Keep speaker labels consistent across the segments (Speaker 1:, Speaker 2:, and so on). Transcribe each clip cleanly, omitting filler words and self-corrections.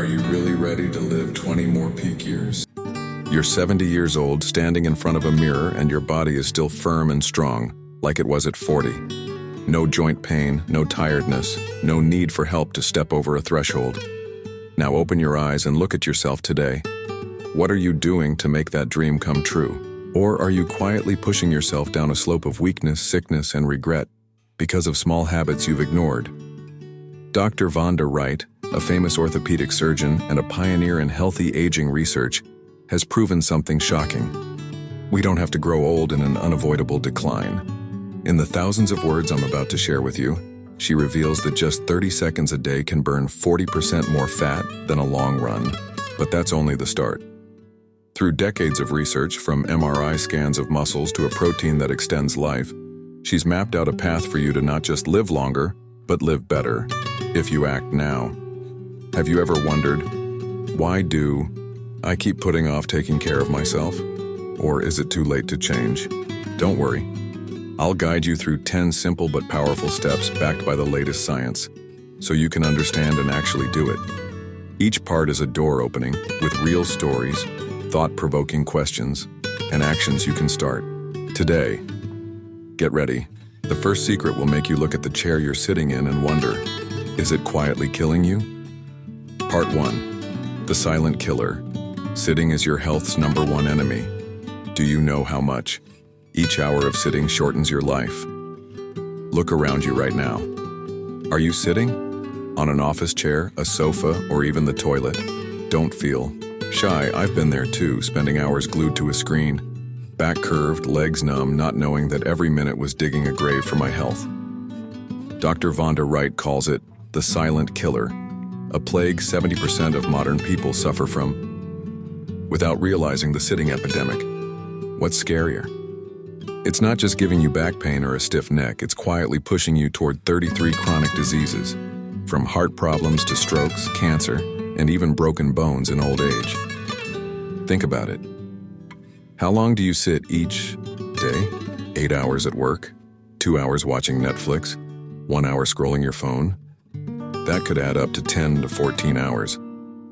Speaker 1: Are you really ready to live 20 more peak years? You're 70 years old, standing in front of a mirror, and your body is still firm and strong, like it was at 40. No joint pain, no tiredness, no need for help to step over a threshold. Now open your eyes and look at yourself today. What are you doing to make that dream come true? Or are you quietly pushing yourself down a slope of weakness, sickness, and regret because of small habits you've ignored? Dr. Vonda Wright, a famous orthopedic surgeon and a pioneer in healthy aging research, has proven something shocking. We don't have to grow old in an unavoidable decline. In the thousands of words I'm about to share with you, she reveals that just 30 seconds a day can burn 40% more fat than a long run. But that's only the start. Through decades of research, from MRI scans of muscles to a protein that extends life, she's mapped out a path for you to not just live longer, but live better, if you act now. Have you ever wondered, why do I keep putting off taking care of myself? Or is it too late to change? Don't worry. I'll guide you through 10 simple but powerful steps backed by the latest science, so you can understand and actually do it. Each part is a door opening with real stories, thought-provoking questions, and actions you can start today. Get ready. The first secret will make you look at the chair you're sitting in and wonder, is it quietly killing you? Part 1. The silent killer. Sitting is your health's #1 enemy. Do you know how much each hour of sitting shortens your life? Look around you right now. Are you sitting? On an office chair, a sofa, or even the toilet? Don't feel shy. I've been there too, spending hours glued to a screen. Back curved, legs numb, not knowing that every minute was digging a grave for my health. Dr. Vonda Wright calls it the silent killer, a plague 70% of modern people suffer from, without realizing the sitting epidemic. What's scarier? It's not just giving you back pain or a stiff neck, it's quietly pushing you toward 33 chronic diseases, from heart problems to strokes, cancer, and even broken bones in old age. Think about it. How long do you sit each day? 8 hours at work? 2 hours watching Netflix? 1 hour scrolling your phone? That could add up to 10 to 14 hours,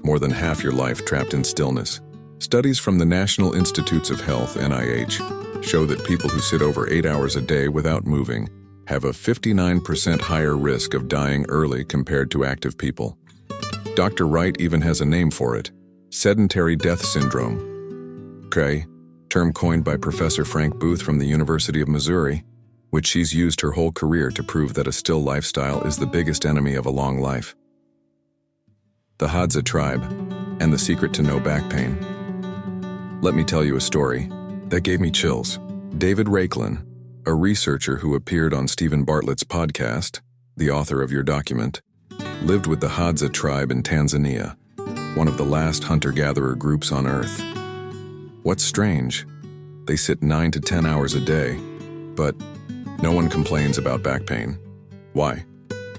Speaker 1: more than half your life trapped in stillness. Studies from the National Institutes of Health, NIH, show that people who sit over 8 hours a day without moving have a 59% higher risk of dying early compared to active people. Dr. Wright even has a name for it: sedentary death syndrome. Okay, term coined by Professor Frank Booth from the University of Missouri, which she's used her whole career to prove that a still lifestyle is the biggest enemy of a long life. The Hadza tribe, and the secret to no back pain. Let me tell you a story that gave me chills. David Raiklin, a researcher who appeared on Stephen Bartlett's podcast, the author of your document, lived with the Hadza tribe in Tanzania, one of the last hunter-gatherer groups on Earth. What's strange? They sit 9 to 10 hours a day, but no one complains about back pain. Why?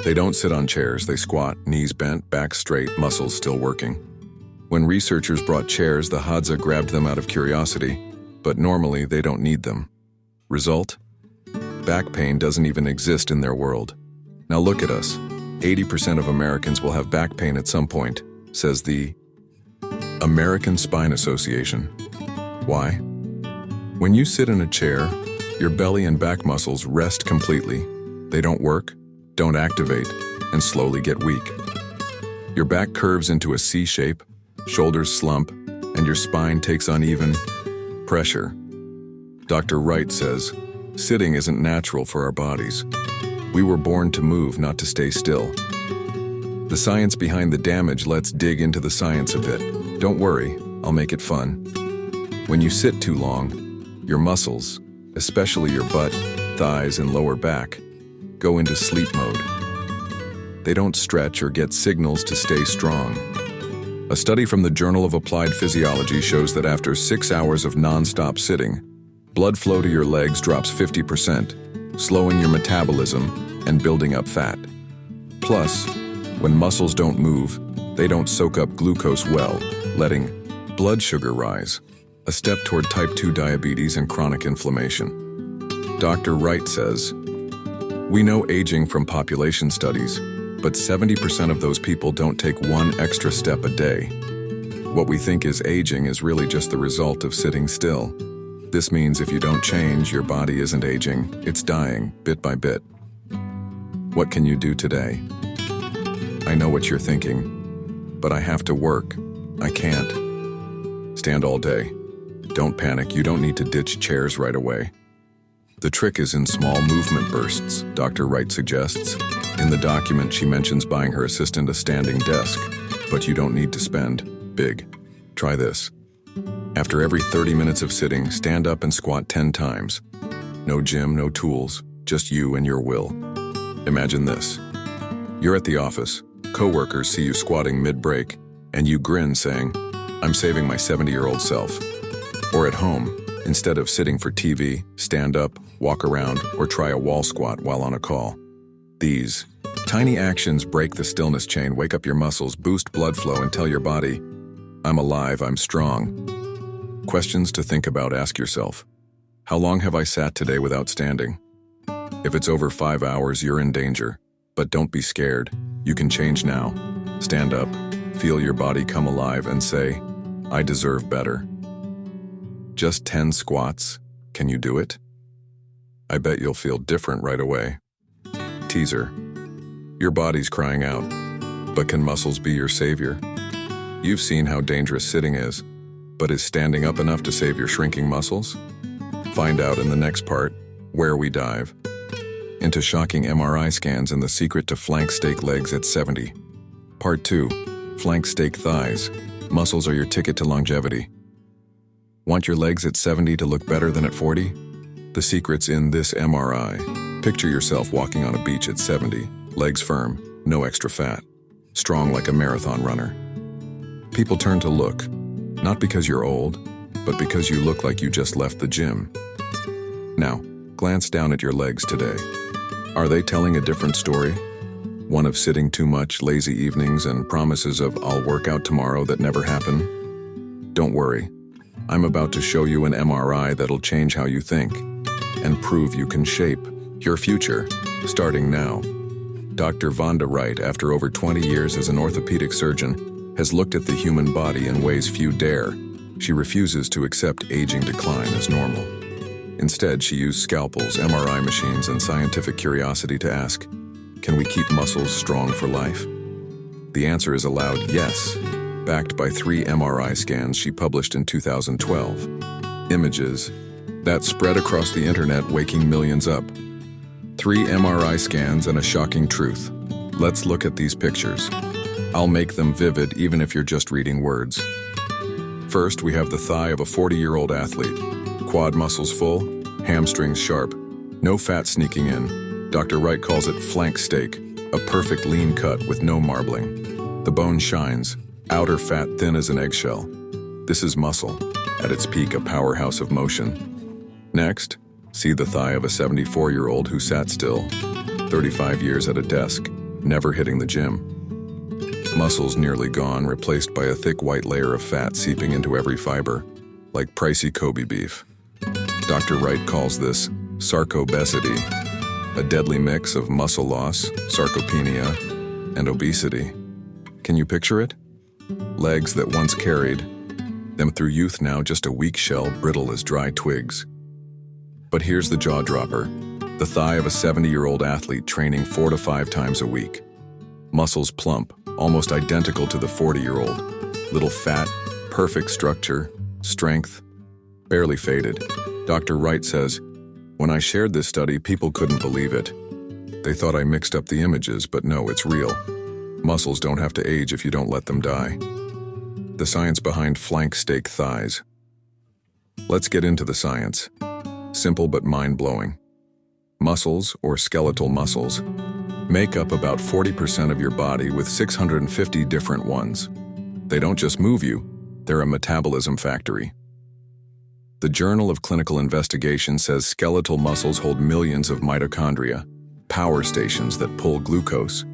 Speaker 1: They don't sit on chairs, they squat, knees bent, back straight, muscles still working. When researchers brought chairs, the Hadza grabbed them out of curiosity, but normally they don't need them. Result? Back pain doesn't even exist in their world. Now look at us. 80% of Americans will have back pain at some point, says the American Spine Association. Why? When you sit in a chair, your belly and back muscles rest completely. They don't work, don't activate, and slowly get weak. Your back curves into a C shape, shoulders slump, and your spine takes on even pressure. Dr. Wright says, sitting isn't natural for our bodies. We were born to move, not to stay still. The science behind the damage, let's dig into the science a bit. Don't worry, I'll make it fun. When you sit too long, your muscles, especially your butt, thighs, and lower back, go into sleep mode. They don't stretch or get signals to stay strong. A study from the Journal of Applied Physiology shows that after 6 hours of non-stop sitting, blood flow to your legs drops 50%, slowing your metabolism and building up fat. Plus, when muscles don't move, they don't soak up glucose well, letting blood sugar rise, a step toward type 2 diabetes and chronic inflammation. Dr. Wright says, we know aging from population studies, But 70% of those people don't take one extra step a day. What we think is aging is really just the result of sitting still. This means if you don't change, your body isn't aging, it's dying, bit by bit. What can you do today? I know what you're thinking, but I have to work. I can't. Stand all day. Don't panic, you don't need to ditch chairs right away. The trick is in small movement bursts, Dr. Wright suggests. In the document, she mentions buying her assistant a standing desk, but you don't need to spend big. Try this. After every 30 minutes of sitting, stand up and squat 10 times. No gym, no tools, just you and your will. Imagine this. You're at the office, coworkers see you squatting mid-break, and you grin saying, "I'm saving my 70-year-old self." Or at home, instead of sitting for TV, stand up, walk around, or try a wall squat while on a call. These tiny actions break the stillness chain, wake up your muscles, boost blood flow, and tell your body, "I'm alive, I'm strong." Questions to think about, ask yourself. How long have I sat today without standing? If it's over 5 hours, you're in danger. But don't be scared. You can change now. Stand up, feel your body come alive, and say, "I deserve better." Just 10 squats. Can you do it? I bet you'll feel different right away. Teaser. Your body's crying out, but can muscles be your savior? You've seen how dangerous sitting is, but is standing up enough to save your shrinking muscles? Find out in the next part, where we dive into shocking MRI scans and the secret to flank steak legs at 70. Part 2, flank steak thighs. Muscles are your ticket to longevity. Want your legs at 70 to look better than at 40? The secret's in this MRI. Picture yourself walking on a beach at 70, legs firm, no extra fat, strong like a marathon runner. People turn to look, not because you're old, but because you look like you just left the gym. Now, glance down at your legs today. Are they telling a different story? One of sitting too much, lazy evenings, and promises of "I'll work out tomorrow" that never happen? Don't worry. I'm about to show you an MRI that'll change how you think and prove you can shape your future, starting now. Dr. Vonda Wright, after over 20 years as an orthopedic surgeon, has looked at the human body in ways few dare. She refuses to accept aging decline as normal. Instead, she used scalpels, MRI machines, and scientific curiosity to ask, can we keep muscles strong for life? The answer is a loud yes, backed by 3 MRI scans she published in 2012. Images that spread across the internet, waking millions up. 3 MRI scans and a shocking truth. Let's look at these pictures. I'll make them vivid even if you're just reading words. First, we have the thigh of a 40-year-old athlete. Quad muscles full, hamstrings sharp, no fat sneaking in. Dr. Wright calls it flank steak, a perfect lean cut with no marbling. The bone shines, outer fat thin as an eggshell. This is muscle, at its peak a powerhouse of motion. Next, see the thigh of a 74-year-old who sat still, 35 years at a desk, never hitting the gym. Muscles nearly gone, replaced by a thick white layer of fat seeping into every fiber, like pricey Kobe beef. Dr. Wright calls this sarcobesity, a deadly mix of muscle loss, sarcopenia, and obesity. Can you picture it? Legs that once carried them through youth, now just a weak shell, brittle as dry twigs. But here's the jaw-dropper, the thigh of a 70-year-old athlete training 4 to 5 times a week. Muscles plump, almost identical to the 40-year-old. Little fat, perfect structure, strength, barely faded. Dr. Wright says, when I shared this study, people couldn't believe it. They thought I mixed up the images, but no, it's real. Muscles don't have to age if you don't let them die. The science behind flank steak thighs. Let's get into the science. Simple but mind-blowing. Muscles, or skeletal muscles, make up about 40% of your body, with 650 different ones. They don't just move you, they're a metabolism factory. The Journal of Clinical Investigation says skeletal muscles hold millions of mitochondria, power stations that pull glucose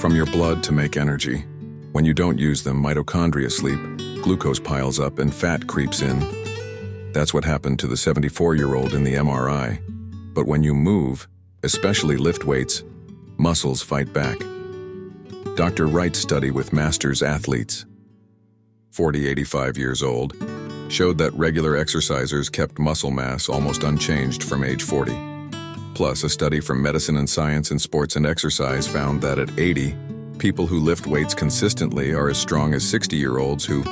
Speaker 1: from your blood to make energy. When you don't use them, mitochondria sleep, glucose piles up, and fat creeps in. That's what happened to the 74-year-old in the MRI. But when you move, especially lift weights, muscles fight back. Dr. Wright's study with masters athletes, 40-85 years old, showed that regular exercisers kept muscle mass almost unchanged from age 40. Plus, a study from Medicine and Science in Sports and Exercise found that at 80, people who lift weights consistently are as strong as 60-year-olds who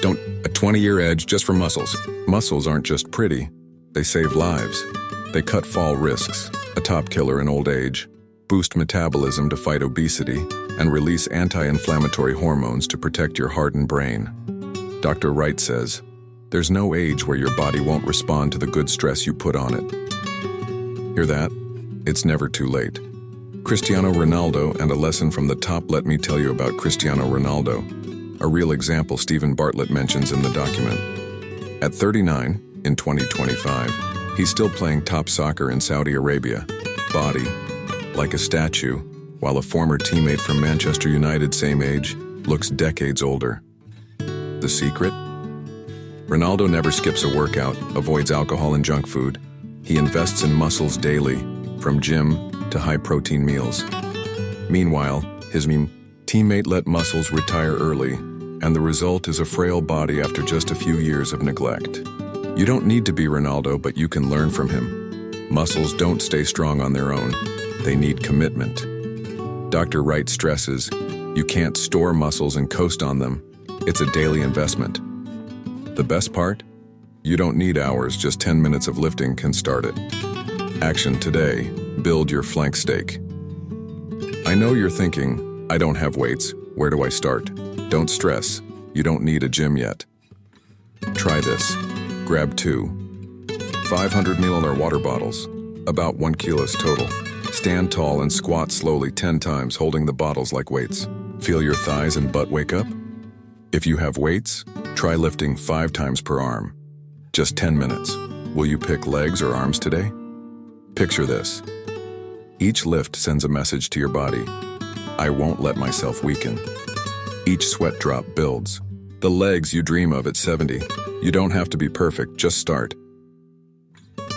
Speaker 1: don't. A 20-year edge just for muscles. Muscles aren't just pretty, they save lives. They cut fall risks, a top killer in old age, boost metabolism to fight obesity, and release anti-inflammatory hormones to protect your heart and brain. Dr. Wright says, there's no age where your body won't respond to the good stress you put on it. Hear that? It's never too late. Cristiano Ronaldo and a lesson from the top. Let me tell you about Cristiano Ronaldo, a real example Stephen Bartlett mentions in the document. At 39, in 2025, he's still playing top soccer in Saudi Arabia, body like a statue, while a former teammate from Manchester United, same age, looks decades older. The secret? Ronaldo never skips a workout, avoids alcohol and junk food. He invests in muscles daily, from gym to high-protein meals. Meanwhile, his teammate let muscles retire early, and the result is a frail body after just a few years of neglect. You don't need to be Ronaldo, but you can learn from him. Muscles don't stay strong on their own. They need commitment. Dr. Wright stresses, you can't store muscles and coast on them. It's a daily investment. The best part? You don't need hours, just 10 minutes of lifting can start it. Action today, build your flank steak. I know you're thinking, I don't have weights, where do I start? Don't stress, you don't need a gym yet. Try this, grab 2 500 ml water bottles, about 1 kilo total. Stand tall and squat slowly 10 times, holding the bottles like weights. Feel your thighs and butt wake up? If you have weights, try lifting 5 times per arm. Just 10 minutes. Will you pick legs or arms today? Picture this. Each lift sends a message to your body. I won't let myself weaken. Each sweat drop builds. The legs you dream of at 70. You don't have to be perfect, just start.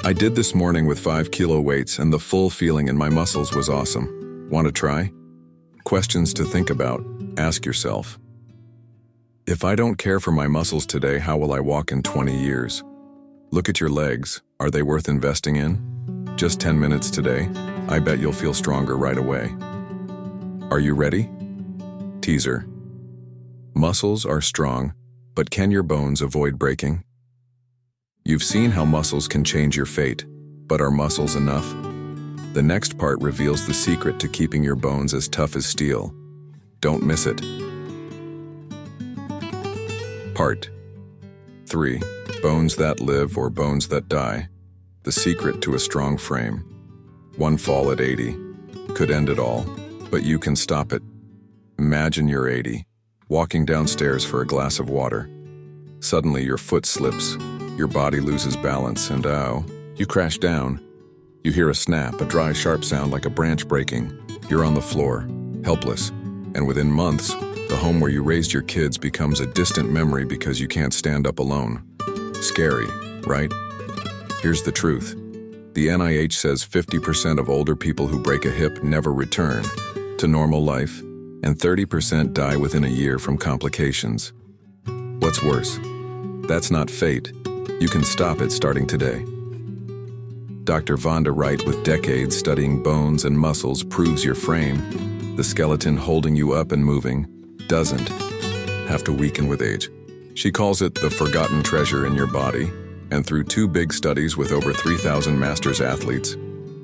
Speaker 1: I did this morning with 5 kilo weights, and the full feeling in my muscles was awesome. Want to try? Questions to think about. Ask yourself. If I don't care for my muscles today, how will I walk in 20 years? Look at your legs. Are they worth investing in? Just 10 minutes today. I bet you'll feel stronger right away. Are you ready? Teaser. Muscles are strong, but can your bones avoid breaking? You've seen how muscles can change your fate, but are muscles enough? The next part reveals the secret to keeping your bones as tough as steel. Don't miss it. Part 3. Bones that live or bones that die. The secret to a strong frame. One fall at 80 could end it all, but you can stop it. Imagine you're 80, walking downstairs for a glass of water. Suddenly your foot slips, your body loses balance, and you crash down. You hear a snap, a dry, sharp sound like a branch breaking. You're on the floor, helpless, and within months, the home where you raised your kids becomes a distant memory because you can't stand up alone. Scary, right? Here's the truth. The NIH says 50% of older people who break a hip never return to normal life, and 30% die within a year from complications. What's worse? That's not fate. You can stop it starting today. Dr. Vonda Wright, with decades studying bones and muscles, proves your frame, the skeleton holding you up and moving, doesn't have to weaken with age. She calls it the forgotten treasure in your body, and through 2 big studies with over 3,000 masters athletes,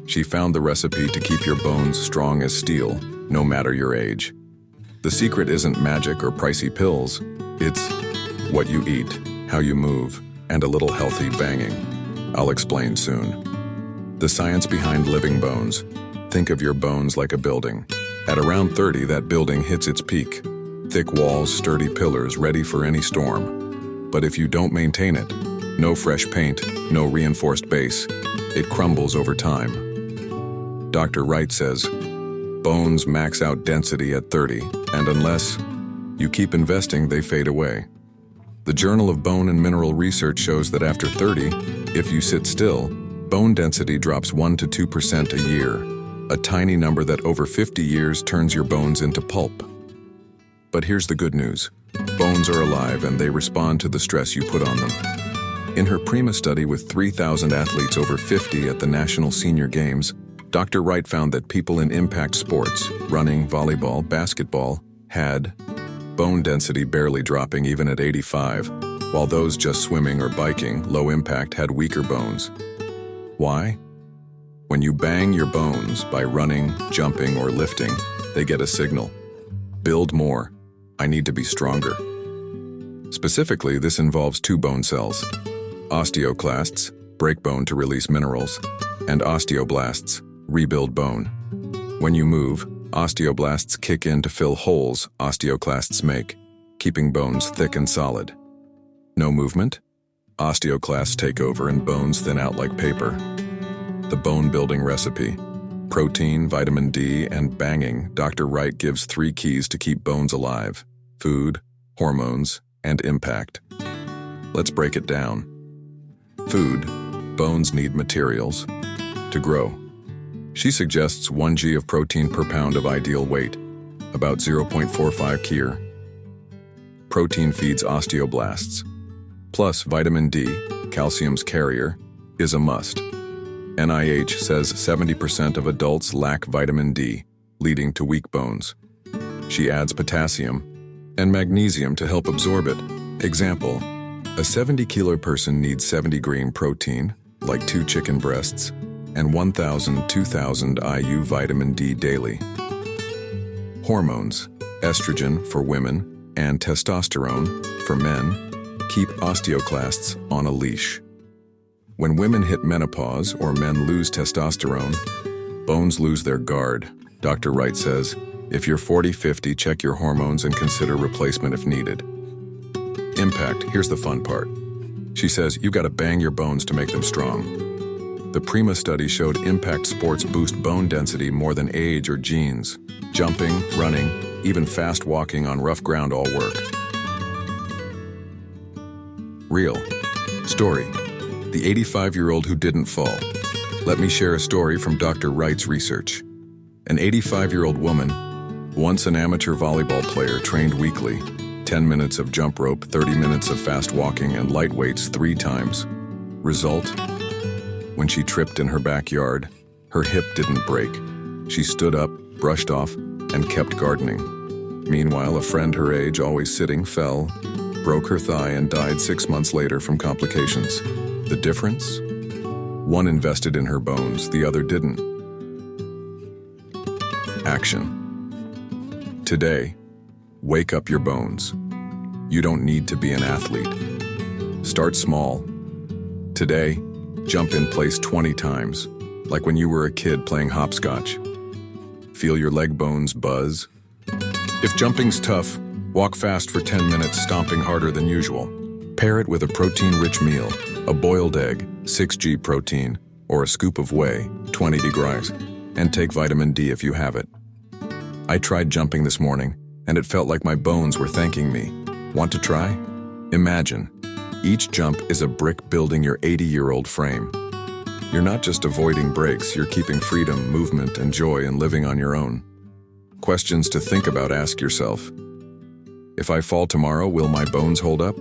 Speaker 1: she found the recipe to keep your bones strong as steel, no matter your age. The secret isn't magic or pricey pills, it's what you eat, how you move, and a little healthy banging. I'll explain soon. The science behind living bones. Think of your bones like a building. At around 30, that building hits its peak. Thick walls, sturdy pillars, ready for any storm. But if you don't maintain it, no fresh paint, no reinforced base, it crumbles over time. Dr. Wright says, bones max out density at 30, and unless you keep investing, they fade away. The Journal of Bone and Mineral Research shows that after 30, if you sit still, bone density drops 1 to 2% a year, a tiny number that over 50 years turns your bones into pulp. But here's the good news. Bones are alive and they respond to the stress you put on them. In her PRIMA study with 3,000 athletes over 50 at the National Senior Games, Dr. Wright found that people in impact sports, running, volleyball, basketball, had bone density barely dropping even at 85, while those just swimming or biking, low impact, had weaker bones. Why? When you bang your bones by running, jumping, or lifting, they get a signal. Build more. I need to be stronger. Specifically, this involves two bone cells: osteoclasts, break bone to release minerals, and osteoblasts, rebuild bone. When you move, osteoblasts kick in to fill holes osteoclasts make, keeping bones thick and solid. No movement? Osteoclasts take over and bones thin out like paper. The bone-building recipe: protein, vitamin D, and banging. Dr. Wright gives 3 keys to keep bones alive: food, hormones, and impact. Let's break it down. Food. Bones need materials to grow. She suggests 1 g of protein per pound of ideal weight, about 0.45 kg. Protein feeds osteoblasts. Plus vitamin D, calcium's carrier, is a must. NIH says 70% of adults lack vitamin D, leading to weak bones. She adds potassium and magnesium to help absorb it. Example, a 70-kilo person needs 70 green protein, like 2 chicken breasts, and 1,000–2,000 IU vitamin D daily. Hormones, estrogen for women and testosterone for men, keep osteoclasts on a leash. When women hit menopause or men lose testosterone, bones lose their guard. Dr. Wright says, if you're 40–50, check your hormones and consider replacement if needed. Impact, here's the fun part. She says you gotta bang your bones to make them strong. The PRIMA study showed impact sports boost bone density more than age or genes. Jumping, running, even fast walking on rough ground all work. Real story. The 85-year-old who didn't fall. Let me share a story from Dr. Wright's research. An 85-year-old woman, once an amateur volleyball player, trained weekly, 10 minutes of jump rope, 30 minutes of fast walking, and light weights 3 times. Result? When she tripped in her backyard, her hip didn't break. She stood up, brushed off, and kept gardening. Meanwhile, a friend her age, always sitting, fell, broke her thigh, and died 6 months later from complications. The difference? One invested in her bones, the other didn't. Action. Today, wake up your bones. You don't need to be an athlete. Start small. Today, jump in place 20 times, like when you were a kid playing hopscotch. Feel your leg bones buzz. If jumping's tough, walk fast for 10 minutes, stomping harder than usual. Pair it with a protein-rich meal, a boiled egg, 6 g protein, or a scoop of whey, 20 degrees, and take vitamin D if you have it. I tried jumping this morning, and it felt like my bones were thanking me. Want to try? Imagine. Each jump is a brick building your 80-year-old frame. You're not just avoiding breaks, you're keeping freedom, movement, and joy and living on your own. Questions to think about: ask yourself, if I fall tomorrow, will my bones hold up?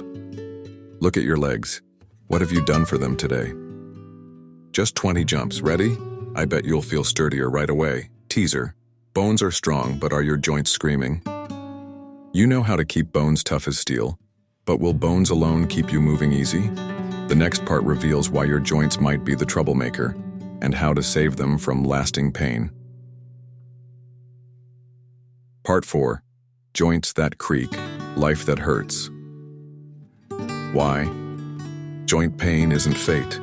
Speaker 1: Look at your legs. What have you done for them today? Just 20 jumps. Ready? I bet you'll feel sturdier right away. Teaser. Bones are strong, but are your joints screaming? You know how to keep bones tough as steel. But will bones alone keep you moving easy? The next part reveals why your joints might be the troublemaker and how to save them from lasting pain. Part 4. Joints that creak, life that hurts. Why? Joint pain isn't fate.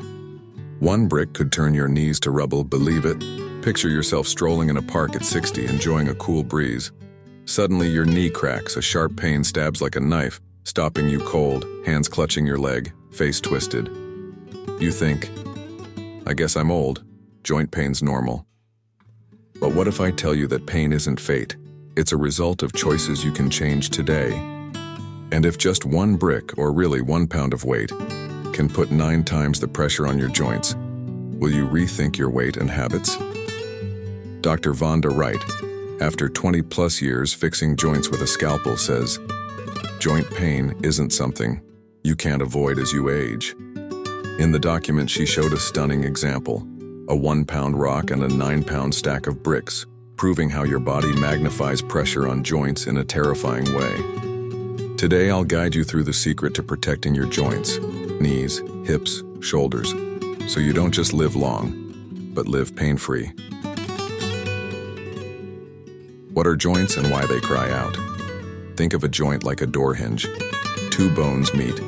Speaker 1: One brick could turn your knees to rubble, believe it. Picture yourself strolling in a park at 60, enjoying a cool breeze. Suddenly your knee cracks, a sharp pain stabs like a knife, stopping you cold, hands clutching your leg, face twisted. You think, I guess I'm old, joint pain's normal. But what if I tell you that pain isn't fate? It's a result of choices you can change today. And if just 1 brick, or really 1 pound of weight, can put 9 times the pressure on your joints, will you rethink your weight and habits? Dr. Vonda Wright, after 20+ years fixing joints with a scalpel, says, joint pain isn't something you can't avoid as you age. In the document, she showed a stunning example, a 1-pound rock and a 9-pound stack of bricks, proving how your body magnifies pressure on joints in a terrifying way. Today, I'll guide you through the secret to protecting your joints, knees, hips, shoulders, so you don't just live long, but live pain-free. What are joints and why they cry out? Think of a joint like a door hinge. 2 bones meet,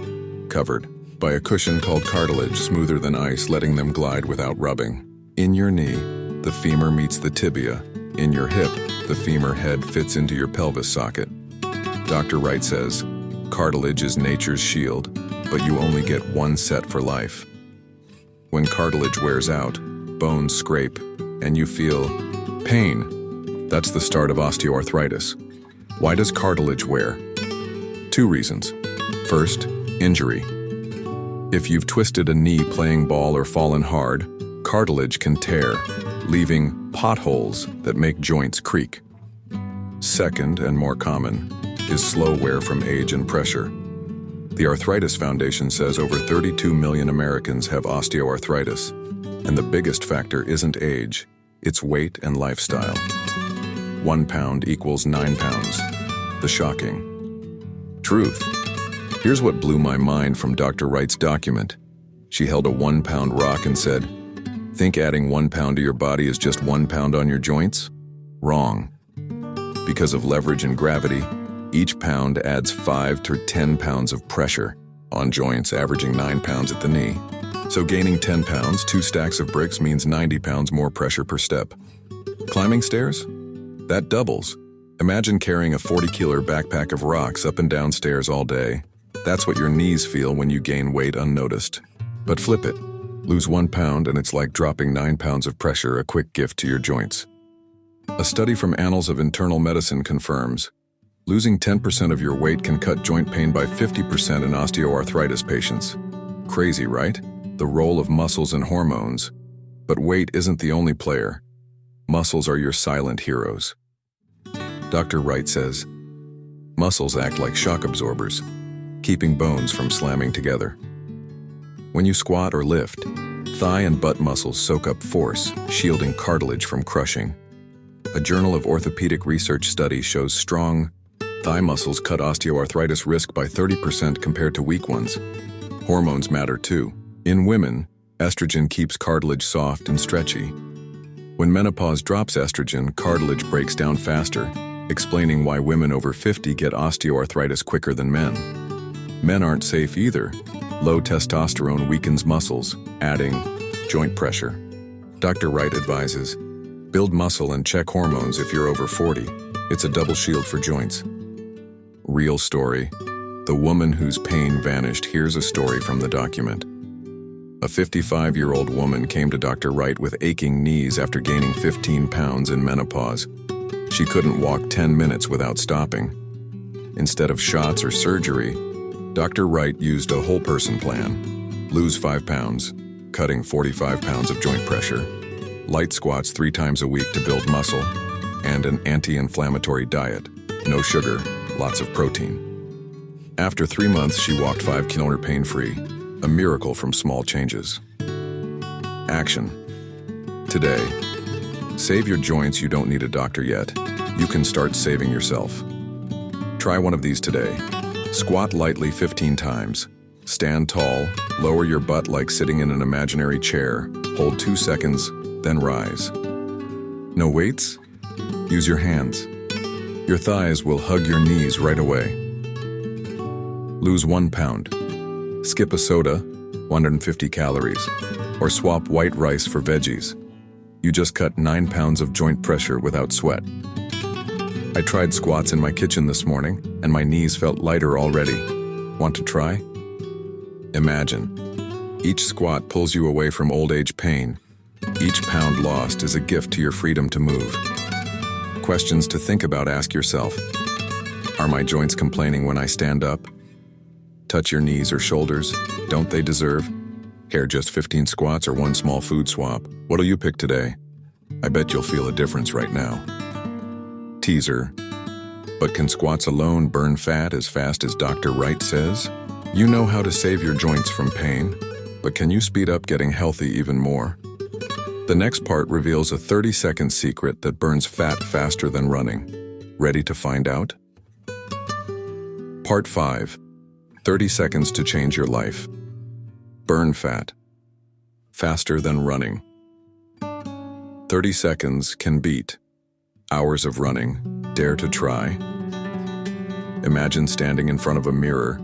Speaker 1: covered by a cushion called cartilage, smoother than ice, letting them glide without rubbing. In your knee, the femur meets the tibia. In your hip, the femur head fits into your pelvis socket. Dr. Wright says, cartilage is nature's shield, but you only get one set for life. When cartilage wears out, bones scrape, and you feel pain. That's the start of osteoarthritis. Why does cartilage wear? 2 reasons. First, injury. If you've twisted a knee playing ball or fallen hard, cartilage can tear, leaving potholes that make joints creak. Second, and more common, is slow wear from age and pressure. The Arthritis Foundation says over 32 million Americans have osteoarthritis, and the biggest factor isn't age, it's weight and lifestyle. 1 pound equals 9 pounds. The shocking truth. Here's what blew my mind from Dr. Wright's document. She held a 1-pound rock and said, think adding 1 pound to your body is just 1 pound on your joints? Wrong. Because of leverage and gravity, each pound adds 5 to 10 pounds of pressure on joints, averaging 9 pounds at the knee. So gaining 10 pounds, 2 stacks of bricks means 90 pounds more pressure per step. Climbing stairs? That doubles. Imagine carrying a 40-kilo backpack of rocks up and down stairs all day. That's what your knees feel when you gain weight unnoticed. But flip it. Lose 1 pound and it's like dropping 9 pounds of pressure, a quick gift to your joints. A study from Annals of Internal Medicine confirms losing 10% of your weight can cut joint pain by 50% in osteoarthritis patients. Crazy, right? The role of muscles and hormones. But weight isn't the only player. Muscles are your silent heroes. Dr. Wright says, muscles act like shock absorbers, keeping bones from slamming together. When you squat or lift, thigh and butt muscles soak up force, shielding cartilage from crushing. A Journal of Orthopedic Research study shows strong thigh muscles cut osteoarthritis risk by 30% compared to weak ones. Hormones matter too. In women, estrogen keeps cartilage soft and stretchy. When menopause drops estrogen, cartilage breaks down faster, explaining why women over 50 get osteoarthritis quicker than men. Men aren't safe either. Low testosterone weakens muscles, adding joint pressure. Dr. Wright advises, build muscle and check hormones if you're over 40. It's a double shield for joints. Real story. The woman whose pain vanished. Here's a story from the document. A 55-year-old woman came to Dr. Wright with aching knees after gaining 15 pounds in menopause. She couldn't walk 10 minutes without stopping. Instead of shots or surgery, Dr. Wright used a whole-person plan. Lose 5 pounds, cutting 45 pounds of joint pressure, light squats 3 times a week to build muscle, and an anti-inflammatory diet. No sugar, lots of protein. After 3 months, she walked 5 kilometers pain-free, a miracle from small changes. Action. Today, save your joints. You don't need a doctor yet. You can start saving yourself. Try one of these today. Squat lightly 15 times. Stand tall, lower your butt like sitting in an imaginary chair, hold 2 seconds, then rise. No weights? Use your hands. Your thighs will hug your knees right away. Lose 1 pound. Skip a soda, 150 calories, or swap white rice for veggies. You just cut 9 pounds of joint pressure without sweat. I tried squats in my kitchen this morning, and my knees felt lighter already. Want to try? Imagine. Each squat pulls you away from old age pain. Each pound lost is a gift to your freedom to move. Questions to think about. Ask yourself, are my joints complaining when I stand up? Touch your knees or shoulders. Don't they deserve? Here, just 15 squats or 1 small food swap. What'll you pick today? I bet you'll feel a difference right now. Teaser. But can squats alone burn fat as fast as Dr. Wright says? You know how to save your joints from pain, but can you speed up getting healthy even more? The next part reveals a 30-second secret that burns fat faster than running. Ready to find out? Part 5. 30 seconds to change your life. Burn fat. Faster than running. 30 seconds can beat hours of running. Dare to try? Imagine standing in front of a mirror,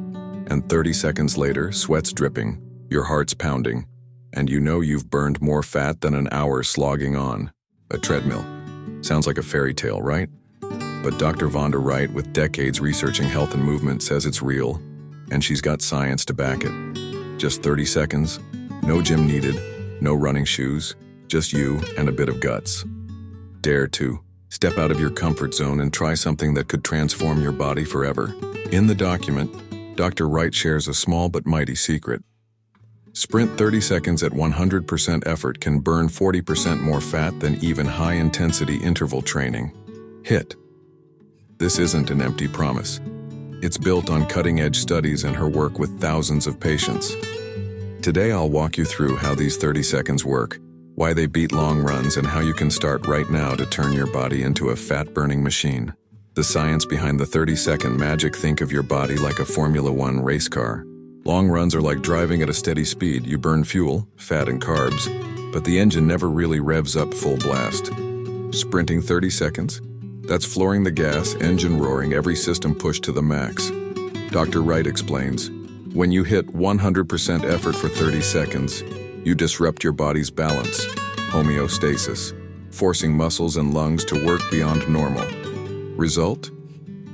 Speaker 1: and 30 seconds later, sweat's dripping, your heart's pounding, and you know you've burned more fat than an hour slogging on a treadmill. Sounds like a fairy tale, right? But Dr. Vonda Wright, with decades researching health and movement, says it's real, and she's got science to back it. Just 30 seconds, no gym needed, no running shoes, just you and a bit of guts. Dare to step out of your comfort zone and try something that could transform your body forever. In the document, Dr. Wright shares a small but mighty secret. Sprint 30 seconds at 100% effort can burn 40% more fat than even high-intensity interval training. HIIT. This isn't an empty promise. It's built on cutting-edge studies and her work with thousands of patients. Today I'll walk you through how these 30 seconds work, why they beat long runs, and how you can start right now to turn your body into a fat-burning machine. The science behind the 30-second magic. Think of your body like a Formula One race car. Long runs are like driving at a steady speed. You burn fuel, fat and carbs, but the engine never really revs up full blast. Sprinting 30 seconds? That's flooring the gas, engine roaring, every system pushed to the max. Dr. Wright explains, when you hit 100% effort for 30 seconds, you disrupt your body's balance, homeostasis, forcing muscles and lungs to work beyond normal. Result?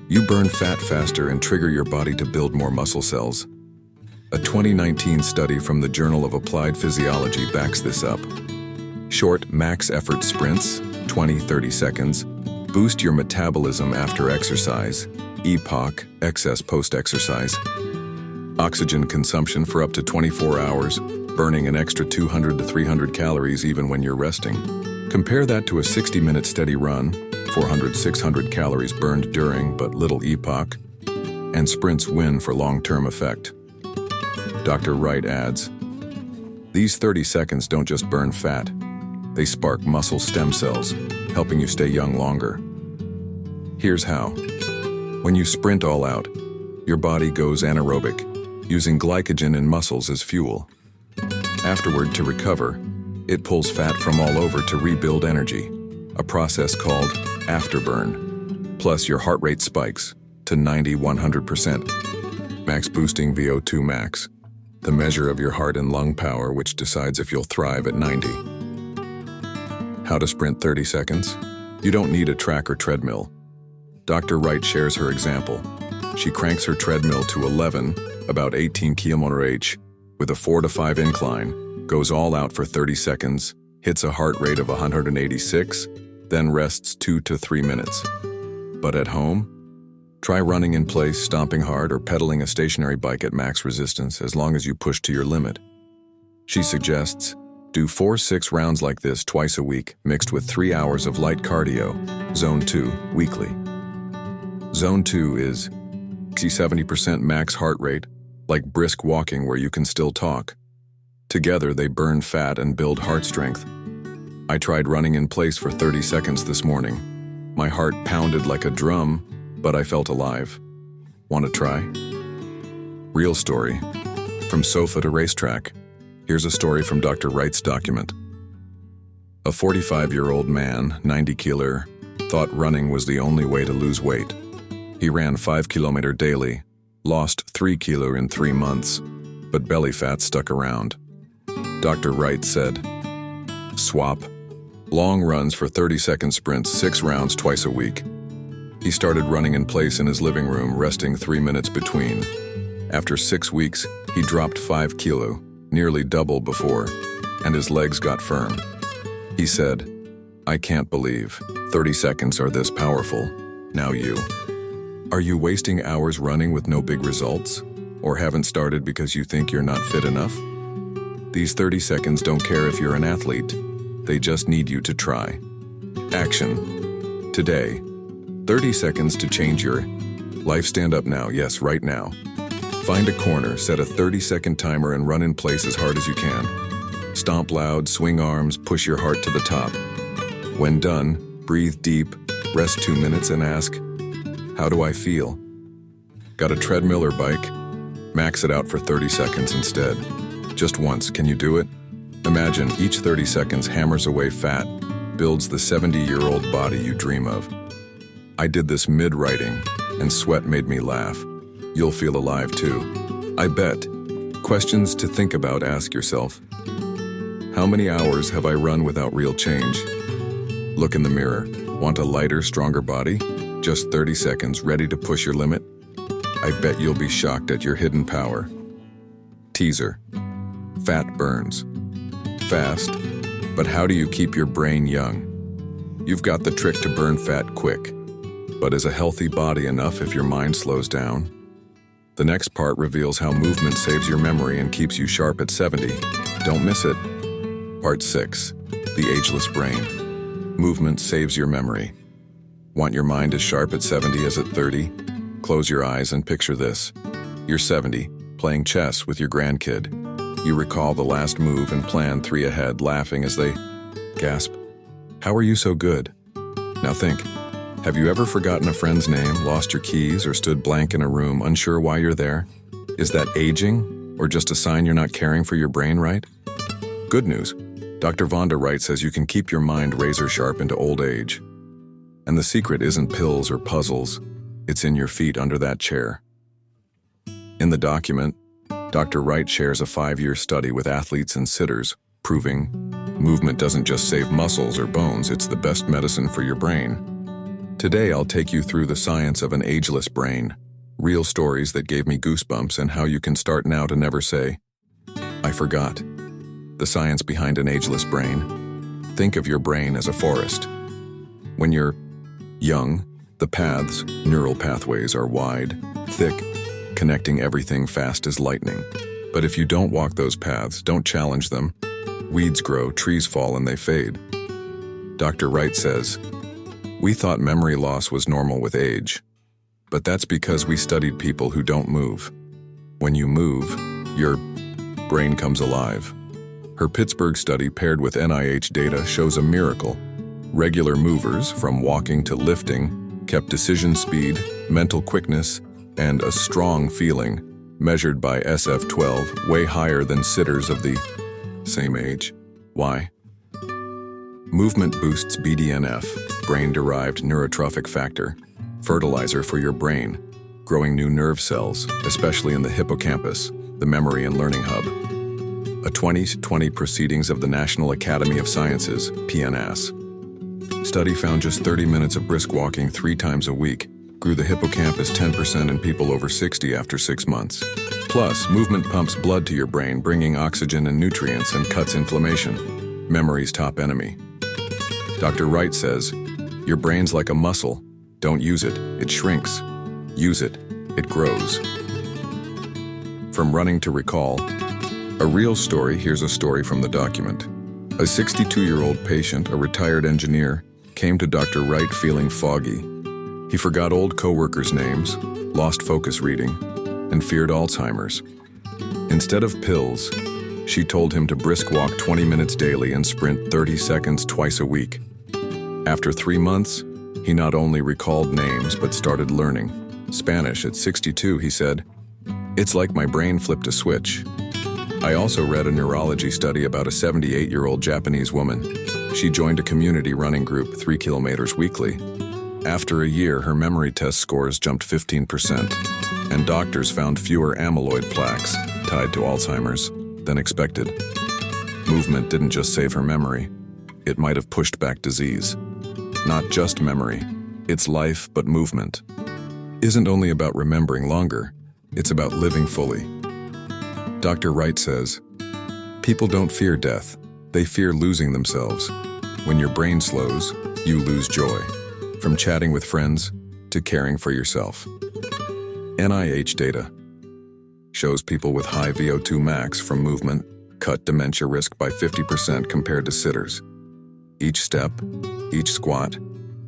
Speaker 1: You burn fat faster and trigger your body to build more muscle cells. A 2019 study from the Journal of Applied Physiology backs this up. Short, max-effort sprints, 20-30 seconds, boost your metabolism after exercise, EPOC, excess post-exercise, oxygen consumption for up to 24 hours, burning an extra 200 to 300 calories even when you're resting. Compare that to a 60-minute steady run, 400-600 calories burned during but little EPOC, and sprints win for long-term effect. Dr. Wright adds, these 30 seconds don't just burn fat, they spark muscle stem cells, helping you stay young longer. Here's how. When you sprint all out, your body goes anaerobic, using glycogen in muscles as fuel. Afterward, to recover, it pulls fat from all over to rebuild energy, a process called afterburn. Plus, your heart rate spikes to 90-100%, max boosting VO2 max, the measure of your heart and lung power which decides if you'll thrive at 90. How to sprint 30 seconds? You don't need a track or treadmill. Dr. Wright shares her example. She cranks her treadmill to 11, about 18 km/h, with a 4 to 5 incline, goes all out for 30 seconds, hits a heart rate of 186, then rests 2 to 3 minutes. But at home? Try running in place, stomping hard, or pedaling a stationary bike at max resistance as long as you push to your limit. She suggests, do 4-6 rounds like this twice a week, mixed with 3 hours of light cardio, Zone 2, weekly. Zone 2 is 70% max heart rate, like brisk walking where you can still talk. Together they burn fat and build heart strength. I tried running in place for 30 seconds this morning. My heart pounded like a drum, but I felt alive. Want to try? Real story. From sofa to racetrack, here's a story from Dr. Wright's document. A 45-year-old man, 90 kilo, thought running was the only way to lose weight. He ran 5 km daily, lost 3 kilo in 3 months, but belly fat stuck around. Dr. Wright said, swap. Long runs for 30-second sprints, 6 rounds twice a week. He started running in place in his living room, resting 3 minutes between. After 6 weeks, he dropped 5 kilo, nearly double before, and his legs got firm. He said, I can't believe 30 seconds are this powerful. Now you. Are you wasting hours running with no big results? Or haven't started because you think you're not fit enough? These 30 seconds don't care if you're an athlete. They just need you to try. Action. Today. 30 seconds to change your life. Stand up now, yes, right now. Find a corner, set a 30-second timer and run in place as hard as you can. Stomp loud, swing arms, push your heart to the top. When done, breathe deep, rest 2 minutes and ask, how do I feel? Got a treadmill or bike? Max it out for 30 seconds instead. Just once, can you do it? Imagine each 30 seconds hammers away fat, builds the 70-year-old body you dream of. I did this mid-writing, and sweat made me laugh. You'll feel alive too. I bet. Questions to think about, ask yourself. How many hours have I run without real change? Look in the mirror. Want a lighter, stronger body? Just 30 seconds, ready to push your limit? I bet you'll be shocked at your hidden power. Teaser. Fat burns. Fast. But how do you keep your brain young? You've got the trick to burn fat quick. But is a healthy body enough if your mind slows down? The next part reveals how movement saves your memory and keeps you sharp at 70. Don't miss it. Part 6. The Ageless Brain. Movement saves your memory. Want your mind as sharp at 70 as at 30? Close your eyes and picture this. You're 70, playing chess with your grandkid. You recall the last move and plan 3 ahead, laughing as they gasp. How are you so good? Now think. Have you ever forgotten a friend's name, lost your keys, or stood blank in a room, unsure why you're there? Is that aging, or just a sign you're not caring for your brain right? Good news. Dr. Vonda Wright says you can keep your mind razor sharp into old age. And the secret isn't pills or puzzles. It's in your feet under that chair. In the document, Dr. Wright shares a 5-year study with athletes and sitters, proving movement doesn't just save muscles or bones, it's the best medicine for your brain. Today, I'll take you through the science of an ageless brain, real stories that gave me goosebumps, and how you can start now to never say, I forgot. The science behind an ageless brain. Think of your brain as a forest. When you're young, the paths, neural pathways, are wide, thick, connecting everything fast as lightning. But if you don't walk those paths, don't challenge them, weeds grow, trees fall, and they fade. Dr. Wright says, we thought memory loss was normal with age, but that's because we studied people who don't move. When you move, your brain comes alive. Her Pittsburgh study paired with NIH data shows a miracle. Regular movers, from walking to lifting, kept decision speed, mental quickness, and a strong feeling, measured by SF-12, way higher than sitters of the same age. Why? Movement boosts BDNF, brain-derived neurotrophic factor, fertilizer for your brain, growing new nerve cells, especially in the hippocampus, the memory and learning hub. A 2020 Proceedings of the National Academy of Sciences, PNAS, study found just 30 minutes of brisk walking 3 times a week grew the hippocampus 10% in people over 60 after 6 months. Plus, movement pumps blood to your brain, bringing oxygen and nutrients, and cuts inflammation, memory's top enemy. Dr. Wright says, your brain's like a muscle. Don't use it, it shrinks. Use it, it grows. From running to recall, a real story. Here's a story from the document. A 62-year-old patient, a retired engineer, came to Dr. Wright feeling foggy. He forgot old coworkers' names, lost focus reading, and feared Alzheimer's. Instead of pills, she told him to brisk walk 20 minutes daily and sprint 30 seconds twice a week. After 3 months, he not only recalled names but started learning Spanish. At 62, he said, "It's like my brain flipped a switch." I also read a neurology study about a 78-year-old Japanese woman. She joined a community running group 3 kilometers weekly. After a year, her memory test scores jumped 15%, and doctors found fewer amyloid plaques tied to Alzheimer's than expected. Movement didn't just save her memory. It might have pushed back disease. Not just memory. It's life, but movement isn't only about remembering longer. It's about living fully. Dr. Wright says, people don't fear death. They fear losing themselves. When your brain slows, you lose joy. From chatting with friends to caring for yourself. NIH data shows people with high VO2 max from movement cut dementia risk by 50% compared to sitters. Each step, each squat,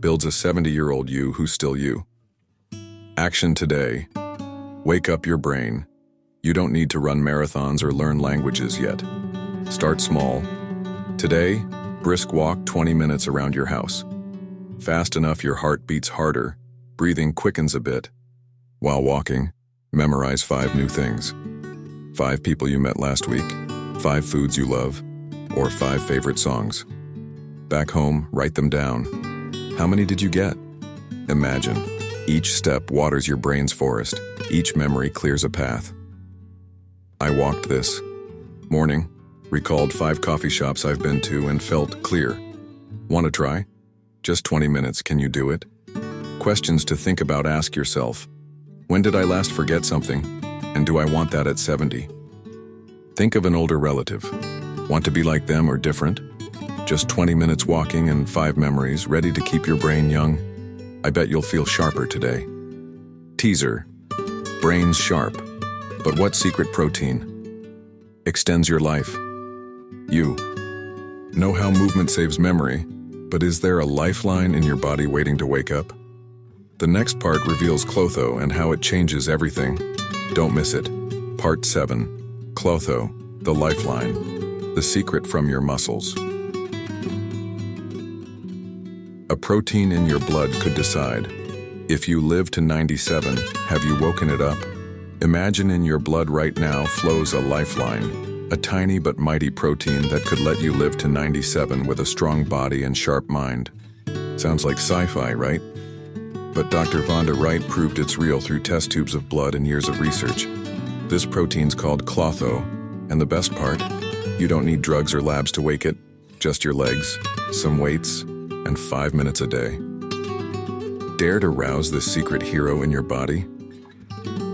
Speaker 1: builds a 70-year-old you who's still you. Action today. Wake up your brain. You don't need to run marathons or learn languages yet. Start small. Today, brisk walk 20 minutes around your house. Fast enough your heart beats harder, breathing quickens a bit. While walking, memorize 5 new things. 5 people you met last week, 5 foods you love, or 5 favorite songs. Back home, write them down. How many did you get? Imagine. Each step waters your brain's forest. Each memory clears a path. I walked this morning, recalled 5 coffee shops I've been to and felt clear. Want to try? Just 20 minutes, can you do it? Questions to think about, ask yourself. When did I last forget something? And do I want that at 70? Think of an older relative. Want to be like them or different? Just 20 minutes walking and 5 memories, ready to keep your brain young. I bet you'll feel sharper today. Teaser. Brains sharp. But what secret protein extends your life? You. Know how movement saves memory, but is there a lifeline in your body waiting to wake up? The next part reveals Klotho and how it changes everything. Don't miss it. Part 7. Klotho, the lifeline. The secret from your muscles. A protein in your blood could decide. If you live to 97, have you woken it up? Imagine in your blood right now flows a lifeline, a tiny but mighty protein that could let you live to 97 with a strong body and sharp mind. Sounds like sci-fi, right? But Dr. Vonda Wright proved it's real through test tubes of blood and years of research. This protein's called Klotho, and the best part, you don't need drugs or labs to wake it, just your legs, some weights, and 5 minutes a day. Dare to rouse this secret hero in your body?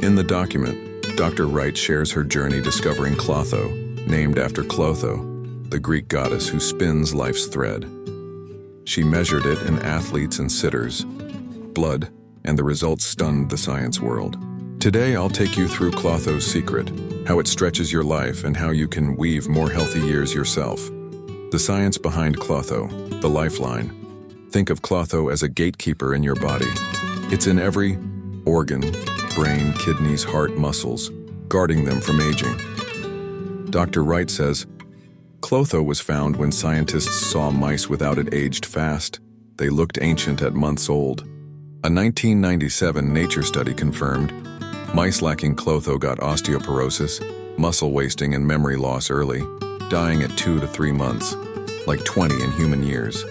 Speaker 1: In the document, Dr. Wright shares her journey discovering Klotho, named after Klotho, the Greek goddess who spins life's thread. She measured it in athletes and sitters, blood, and the results stunned the science world. Today, I'll take you through Klotho's secret, how it stretches your life and how you can weave more healthy years yourself. The science behind Klotho, the lifeline. Think of Klotho as a gatekeeper in your body. It's in every organ, brain, kidneys, heart, muscles, guarding them from aging. Dr. Wright says, Klotho was found when scientists saw mice without it aged fast. They looked ancient at months old. A 1997 Nature study confirmed mice lacking Klotho got osteoporosis, muscle wasting, and memory loss early, dying at 2 to 3 months, like 20 in human years.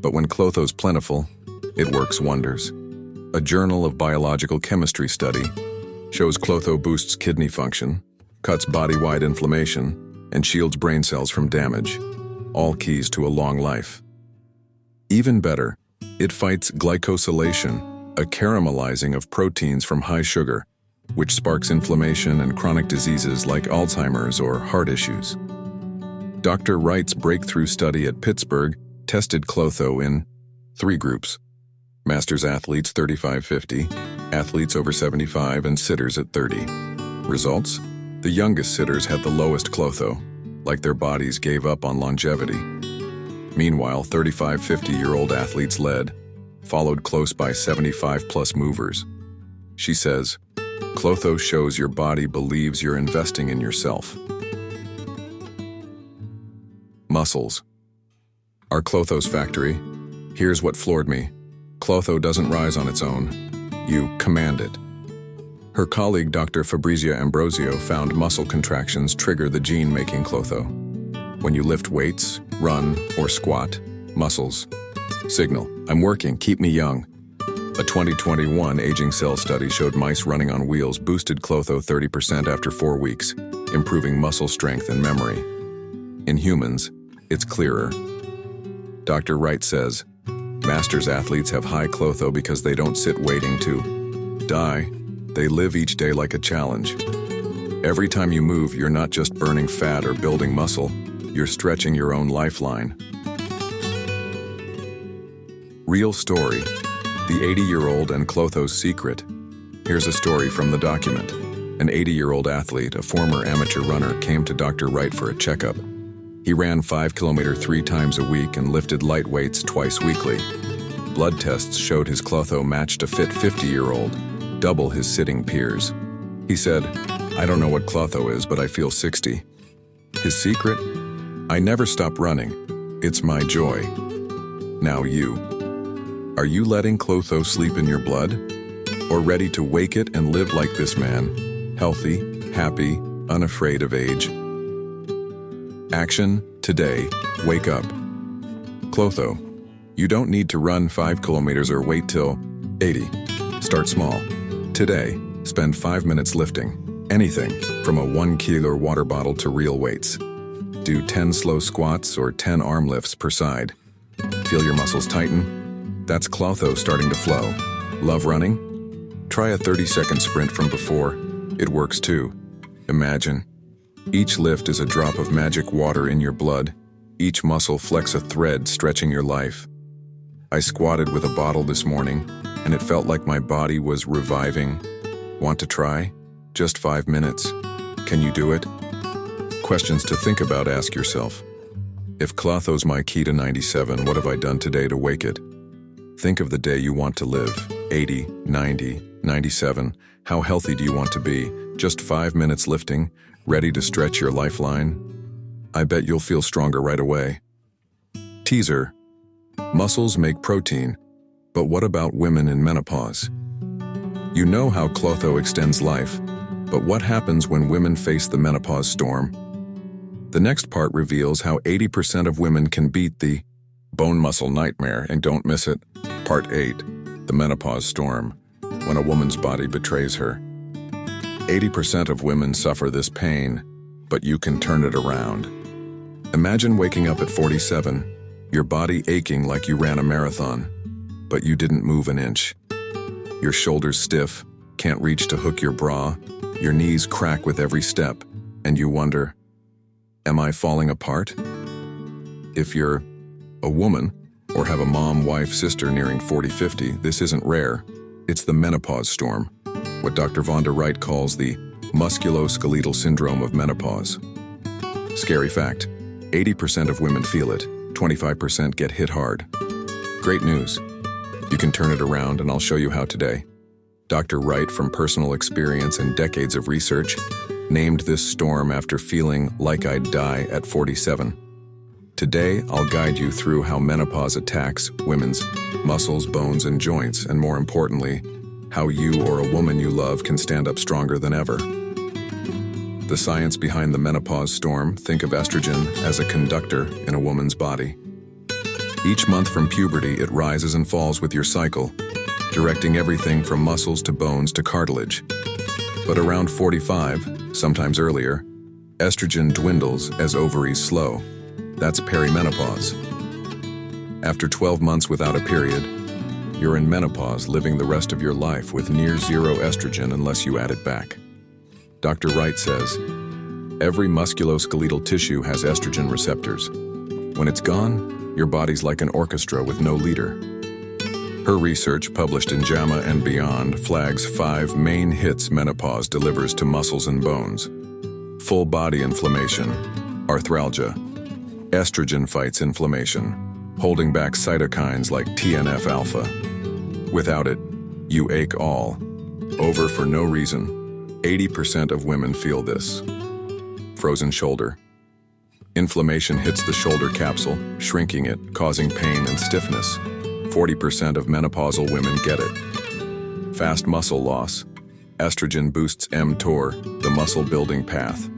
Speaker 1: But when Klotho's plentiful, it works wonders. A Journal of Biological Chemistry study shows Klotho boosts kidney function, cuts body-wide inflammation, and shields brain cells from damage, all keys to a long life. Even better, it fights glycosylation, a caramelizing of proteins from high sugar, which sparks inflammation and chronic diseases like Alzheimer's or heart issues. Dr. Wright's breakthrough study at Pittsburgh tested Klotho in 3 groups: Masters athletes 35-50, athletes over 75, and sitters at 30. Results? The youngest sitters had the lowest Klotho, like their bodies gave up on longevity. Meanwhile, 35-50-year-old athletes led, followed close by 75-plus movers. She says, Klotho shows your body believes you're investing in yourself. Muscles. Are Klotho's factory? Here's what floored me. Klotho doesn't rise on its own. You command it. Her colleague Dr. Fabrizia Ambrosio found muscle contractions trigger the gene making Klotho. When you lift weights, run, or squat, muscles signal, I'm working, keep me young. A 2021 aging cell study showed mice running on wheels boosted Klotho 30% after 4 weeks, improving muscle strength and memory. In humans, it's clearer. Dr. Wright says, Masters athletes have high Klotho because they don't sit waiting to die. They live each day like a challenge. Every time you move, you're not just burning fat or building muscle, you're stretching your own lifeline. Real story. The 80-year-old and Klotho's secret. Here's a story from the document. An 80-year-old athlete, a former amateur runner, came to Dr. Wright for a checkup. He ran 5 km 3 times a week and lifted light weights twice weekly. blood tests showed his Klotho matched a fit 50-year-old, double his sitting peers. He said, "I don't know what Klotho is, but I feel 60. His secret? I never stop running. It's my joy." Now you. Are you letting Klotho sleep in your blood? Or ready to wake it and live like this man, healthy, happy, unafraid of age? Action, today, wake up. Klotho. You don't need to run 5 kilometers or wait till 80. Start small. Today, spend 5 minutes lifting. Anything, from a 1 kilo water bottle to real weights. Do 10 slow squats or 10 arm lifts per side. Feel your muscles tighten? That's Klotho starting to flow. Love running? Try a 30-second sprint from before. It works too. Imagine. Each lift is a drop of magic water in your blood. Each muscle flex a thread stretching your life. I squatted with a bottle this morning, and it felt like my body was reviving. Want to try? Just 5 minutes. Can you do it? Questions to think about, ask yourself. If Klotho's my key to 97, what have I done today to wake it? Think of the day you want to live. 80, 90, 97. How healthy do you want to be? Just 5 minutes lifting, ready to stretch your lifeline? I bet you'll feel stronger right away. Teaser. Muscles make protein, but what about women in menopause? You know how Klotho extends life, but what happens when women face the menopause storm? The next part reveals how 80% of women can beat the bone muscle nightmare, and don't miss it. Part 8, the menopause storm, when a woman's body betrays her. 80% of women suffer this pain, but you can turn it around. Imagine waking up at 47, your body aching like you ran a marathon, but you didn't move an inch. Your shoulders stiff, can't reach to hook your bra, your knees crack with every step, and you wonder, am I falling apart? If you're a woman, or have a mom, wife, sister nearing 40-50, this isn't rare. It's the menopause storm, what Dr. Vonda Wright calls the musculoskeletal syndrome of menopause. Scary fact, 80% of women feel it, 25% get hit hard. Great news. You can turn it around, and I'll show you how today. Dr. Wright, from personal experience and decades of research, named this storm after feeling like I'd die at 47. Today, I'll guide you through how menopause attacks women's muscles, bones, and joints, and more importantly, how you or a woman you love can stand up stronger than ever. The science behind the menopause storm, think of estrogen as a conductor in a woman's body. Each month from puberty, it rises and falls with your cycle, directing everything from muscles to bones to cartilage. But around 45, sometimes earlier, estrogen dwindles as ovaries slow. That's perimenopause. After 12 months without a period, you're in menopause, living the rest of your life with near zero estrogen unless you add it back. Dr. Wright says, every musculoskeletal tissue has estrogen receptors. When it's gone, your body's like an orchestra with no leader. Her research, published in JAMA and Beyond, flags 5 main hits menopause delivers to muscles and bones. Full body inflammation, arthralgia. Estrogen fights inflammation, holding back cytokines like TNF-alpha. Without it, you ache all, over for no reason. 80% of women feel this. Frozen shoulder. Inflammation hits the shoulder capsule, shrinking it, causing pain and stiffness. 40% of menopausal women get it. Fast muscle loss. Estrogen boosts mTOR, the muscle-building path.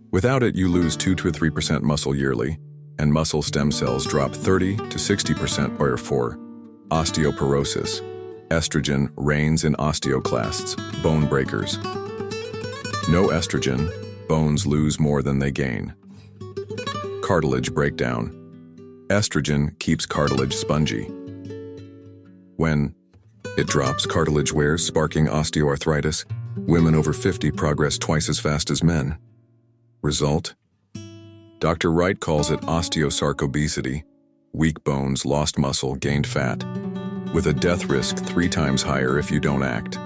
Speaker 1: Without it, you lose 2 to 3% muscle yearly, and muscle stem cells drop 30 to 60% or for osteoporosis. Estrogen reigns in osteoclasts, bone breakers. No estrogen, bones lose more than they gain. Cartilage breakdown. Estrogen keeps cartilage spongy. When it drops, cartilage wears, sparking osteoarthritis. Women over 50 progress twice as fast as men. Result? Dr. Wright calls it osteosarcobesity, weak bones, lost muscle, gained fat, with a death risk 3 times higher if you don't act.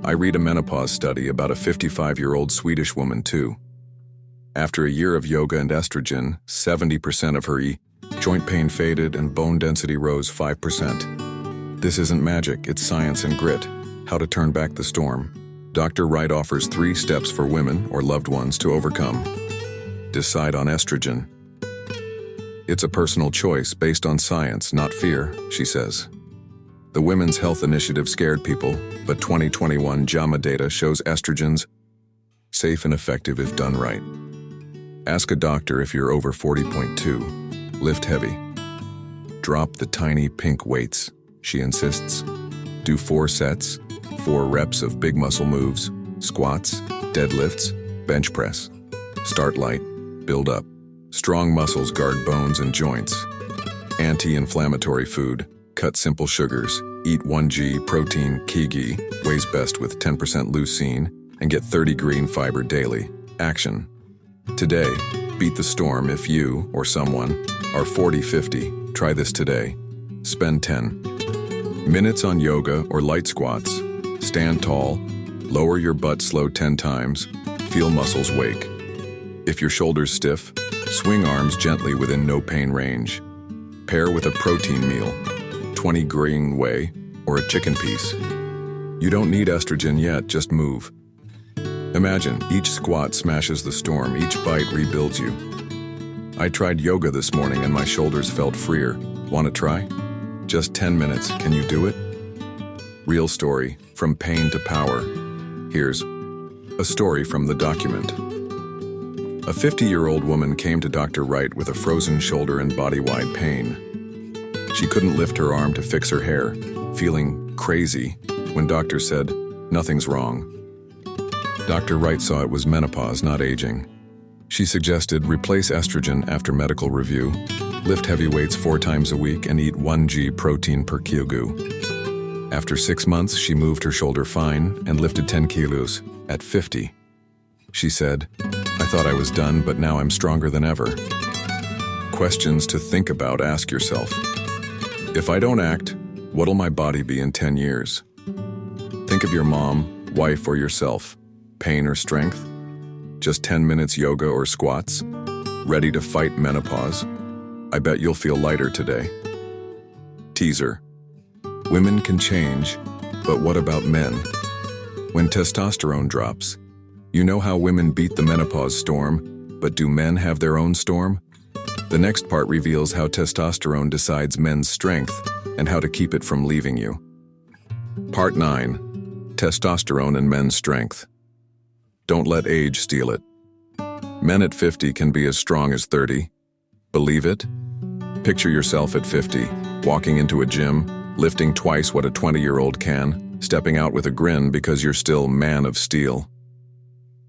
Speaker 1: I read a menopause study about a 55-year-old Swedish woman too. After a year of yoga and estrogen, 70% of her Joint pain faded and bone density rose 5%. This isn't magic, it's science and grit. How to turn back the storm. Dr. Wright offers 3 steps for women or loved ones to overcome. Decide on estrogen. It's a personal choice based on science, not fear, she says. The Women's Health Initiative scared people, but 2021 JAMA data shows estrogens safe and effective if done right. Ask a doctor if you're over 40.2. Lift heavy. Drop the tiny pink weights, she insists. Do 4 sets, 4 reps of big muscle moves, squats, deadlifts, bench press. Start light, build up. Strong muscles guard bones and joints. Anti-inflammatory food. Cut simple sugars. Eat 1G protein ghee, weighs best with 10% leucine, and get 30 green fiber daily. Action. Today, beat the storm if you, or someone, are 40-50. Try this today. Spend 10 minutes on yoga or light squats. Stand tall. Lower your butt slow 10 times. Feel muscles wake. If your shoulders stiff, swing arms gently within no pain range. Pair with a protein meal, 20 green whey, or a chicken piece. You don't need estrogen yet, just move. Imagine, each squat smashes the storm, each bite rebuilds you. I tried yoga this morning and my shoulders felt freer. Want to try? Just 10 minutes, can you do it? Real story, from pain to power. Here's a story from the document. A 50-year-old woman came to Dr. Wright with a frozen shoulder and body-wide pain. She couldn't lift her arm to fix her hair, feeling crazy, when doctor said, "Nothing's wrong." Dr. Wright saw it was menopause, not aging. She suggested replace estrogen after medical review, lift heavy weights 4 times a week, and eat 1G protein per kg. After 6 months, she moved her shoulder fine and lifted 10 kilos at 50. She said, "I thought I was done, but now I'm stronger than ever." Questions to think about. Ask yourself, if I don't act, what'll my body be in 10 years? Think of your mom, wife, or yourself. Pain or strength? Just 10 minutes yoga or squats? Ready to fight menopause? I bet you'll feel lighter today. Teaser. Women can change, but what about men? When testosterone drops, you know how women beat the menopause storm, but do men have their own storm? The next part reveals how testosterone decides men's strength and how to keep it from leaving you. Part 9. Testosterone and men's strength. Don't let age steal it. Men at 50 can be as strong as 30. Believe it? Picture yourself at 50, walking into a gym, lifting twice what a 20-year-old can, stepping out with a grin because you're still man of steel.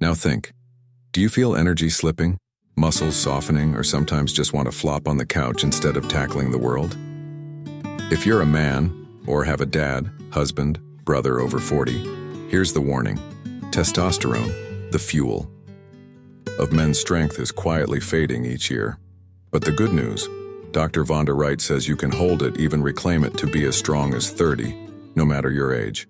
Speaker 1: Now think, do you feel energy slipping, muscles softening, or sometimes just want to flop on the couch instead of tackling the world? If you're a man, or have a dad, husband, brother over 40, here's the warning. Testosterone, the fuel of men's strength, is quietly fading each year. But the good news, Dr. Vonda Wright says you can hold it, even reclaim it to be as strong as 30, no matter your age.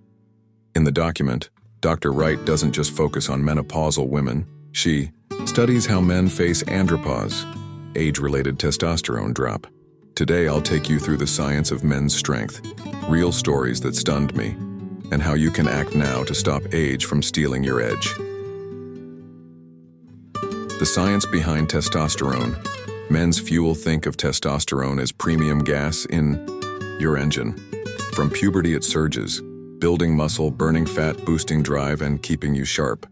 Speaker 1: In the document, Dr. Wright doesn't just focus on menopausal women. She studies how men face andropause, age-related testosterone drop. Today I'll take you through the science of men's strength, real stories that stunned me, and how you can act now to stop age from stealing your edge. The science behind testosterone. Men's fuel. Think of testosterone as premium gas in your engine. From puberty it surges, building muscle, burning fat, boosting drive, and keeping you sharp.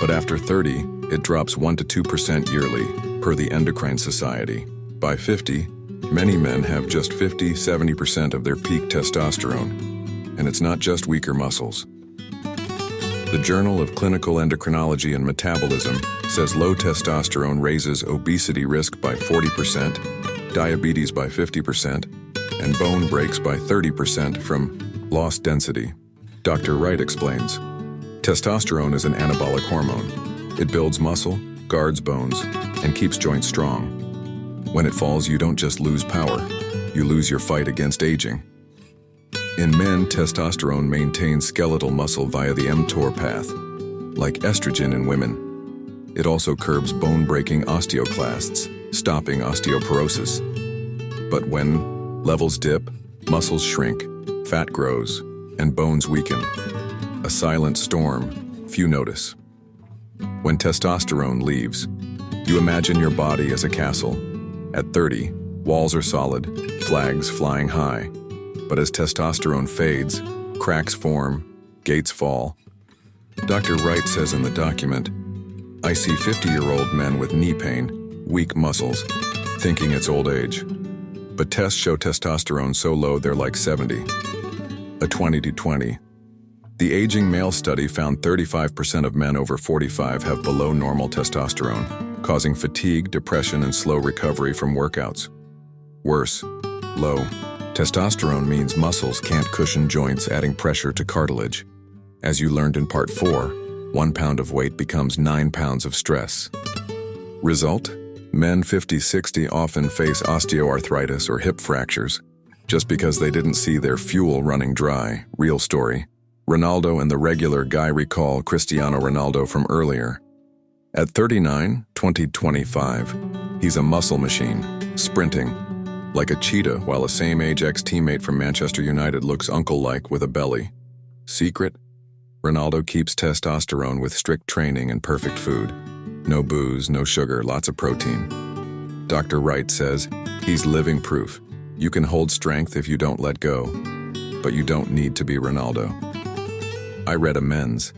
Speaker 1: But after 30, it drops 1 to 2% yearly, per the Endocrine Society. By 50, many men have just 50-70% of their peak testosterone. And it's not just weaker muscles. The Journal of Clinical Endocrinology and Metabolism says low testosterone raises obesity risk by 40%, diabetes by 50%, and bone breaks by 30% from lost density. Dr. Wright explains, testosterone is an anabolic hormone. It builds muscle, guards bones, and keeps joints strong. When it falls, you don't just lose power, you lose your fight against aging. In men, testosterone maintains skeletal muscle via the mTOR path, like estrogen in women. It also curbs bone-breaking osteoclasts, stopping osteoporosis. But when levels dip, muscles shrink, fat grows, and bones weaken. A silent storm, few notice. When testosterone leaves, you imagine your body as a castle. At 30, walls are solid, flags flying high. But as testosterone fades, cracks form, gates fall. Dr. Wright says in the document, "I see 50-year-old men with knee pain, weak muscles, thinking it's old age. But tests show testosterone so low they're like 70. A 20-20. The aging male study found 35% of men over 45 have below normal testosterone, causing fatigue, depression, and slow recovery from workouts. Worse, low testosterone means muscles can't cushion joints, adding pressure to cartilage. As you learned in part 4, 1 pound of weight becomes 9 pounds of stress. Result? Men 50-60 often face osteoarthritis or hip fractures, just because they didn't see their fuel running dry. Real story. Ronaldo and the regular guy recall Cristiano Ronaldo from earlier. At 39, 2025, he's a muscle machine, sprinting like a cheetah, while a same-age ex-teammate from Manchester United looks uncle-like with a belly. Secret? Ronaldo keeps testosterone with strict training and perfect food. No booze, no sugar, lots of protein. Dr. Wright says, he's living proof. You can hold strength if you don't let go, but you don't need to be Ronaldo. I read a Men's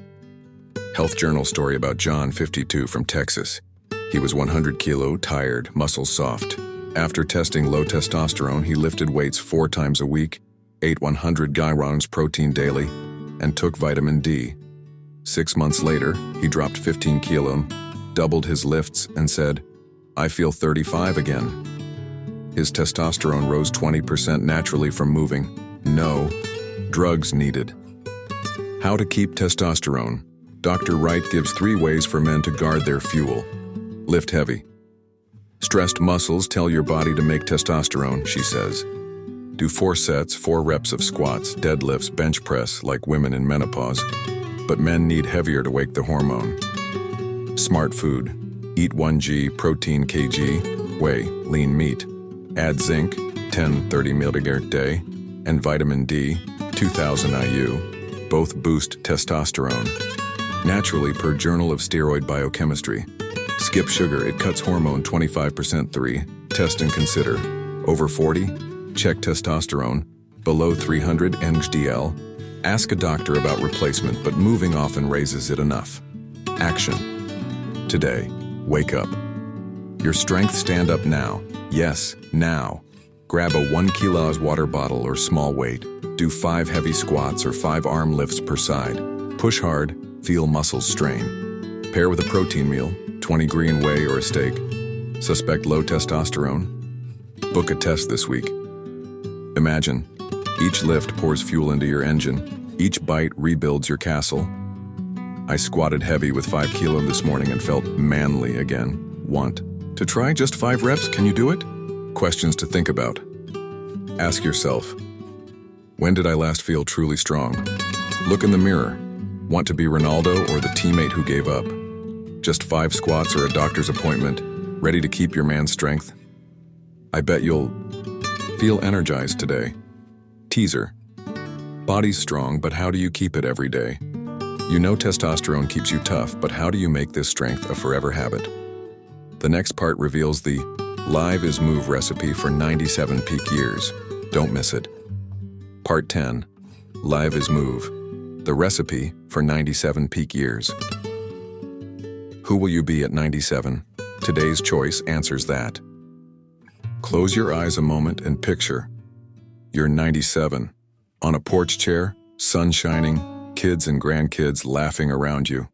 Speaker 1: Health Journal story about John, 52, from Texas. He was 100 kilo, tired, muscles soft. After testing low testosterone, he lifted weights 4 times a week, ate 100 grams protein daily, and took vitamin D. 6 months later, he dropped 15 kilo, doubled his lifts, and said, "I feel 35 again." His testosterone rose 20% naturally from moving. No drugs needed. How to keep testosterone. Dr. Wright gives 3 ways for men to guard their fuel. Lift heavy. Stressed muscles tell your body to make testosterone, she says. Do 4 sets, 4 reps of squats, deadlifts, bench press like women in menopause. But men need heavier to wake the hormone. Smart food. Eat 1 g protein kg, whey, lean meat. Add zinc, 10-30 mg a day, and vitamin D, 2000 IU. Both boost testosterone. Naturally per Journal of Steroid Biochemistry. Skip sugar, it cuts hormone 25%. 3. Test and consider. Over 40? Check testosterone. Below 300 mg/dl. Ask a doctor about replacement, but moving often raises it enough. Action. Today, wake up. Your strength, stand up now. Yes, now. Grab a 1 kilo water bottle or small weight. Do 5 heavy squats or 5 arm lifts per side. Push hard, feel muscles strain. Pair with a protein meal, 20 green whey or a steak. Suspect low testosterone? Book a test this week. Imagine, each lift pours fuel into your engine. Each bite rebuilds your castle. I squatted heavy with 5 kilo this morning and felt manly again. Want to try just 5 reps? Can you do it? Questions to think about. Ask yourself, when did I last feel truly strong? Look in the mirror. Want to be Ronaldo or the teammate who gave up? Just 5 squats or a doctor's appointment, ready to keep your man's strength? I bet you'll feel energized today. Teaser. Body's strong, but how do you keep it every day? You know testosterone keeps you tough, but how do you make this strength a forever habit? The next part reveals the Live is Move recipe for 97 peak years. Don't miss it. Part 10. Live is Move. The recipe for 97 peak years. Who will you be at 97? Today's choice answers that. Close your eyes a moment and picture. You're 97. On a porch chair, sun shining, kids and grandkids laughing around you.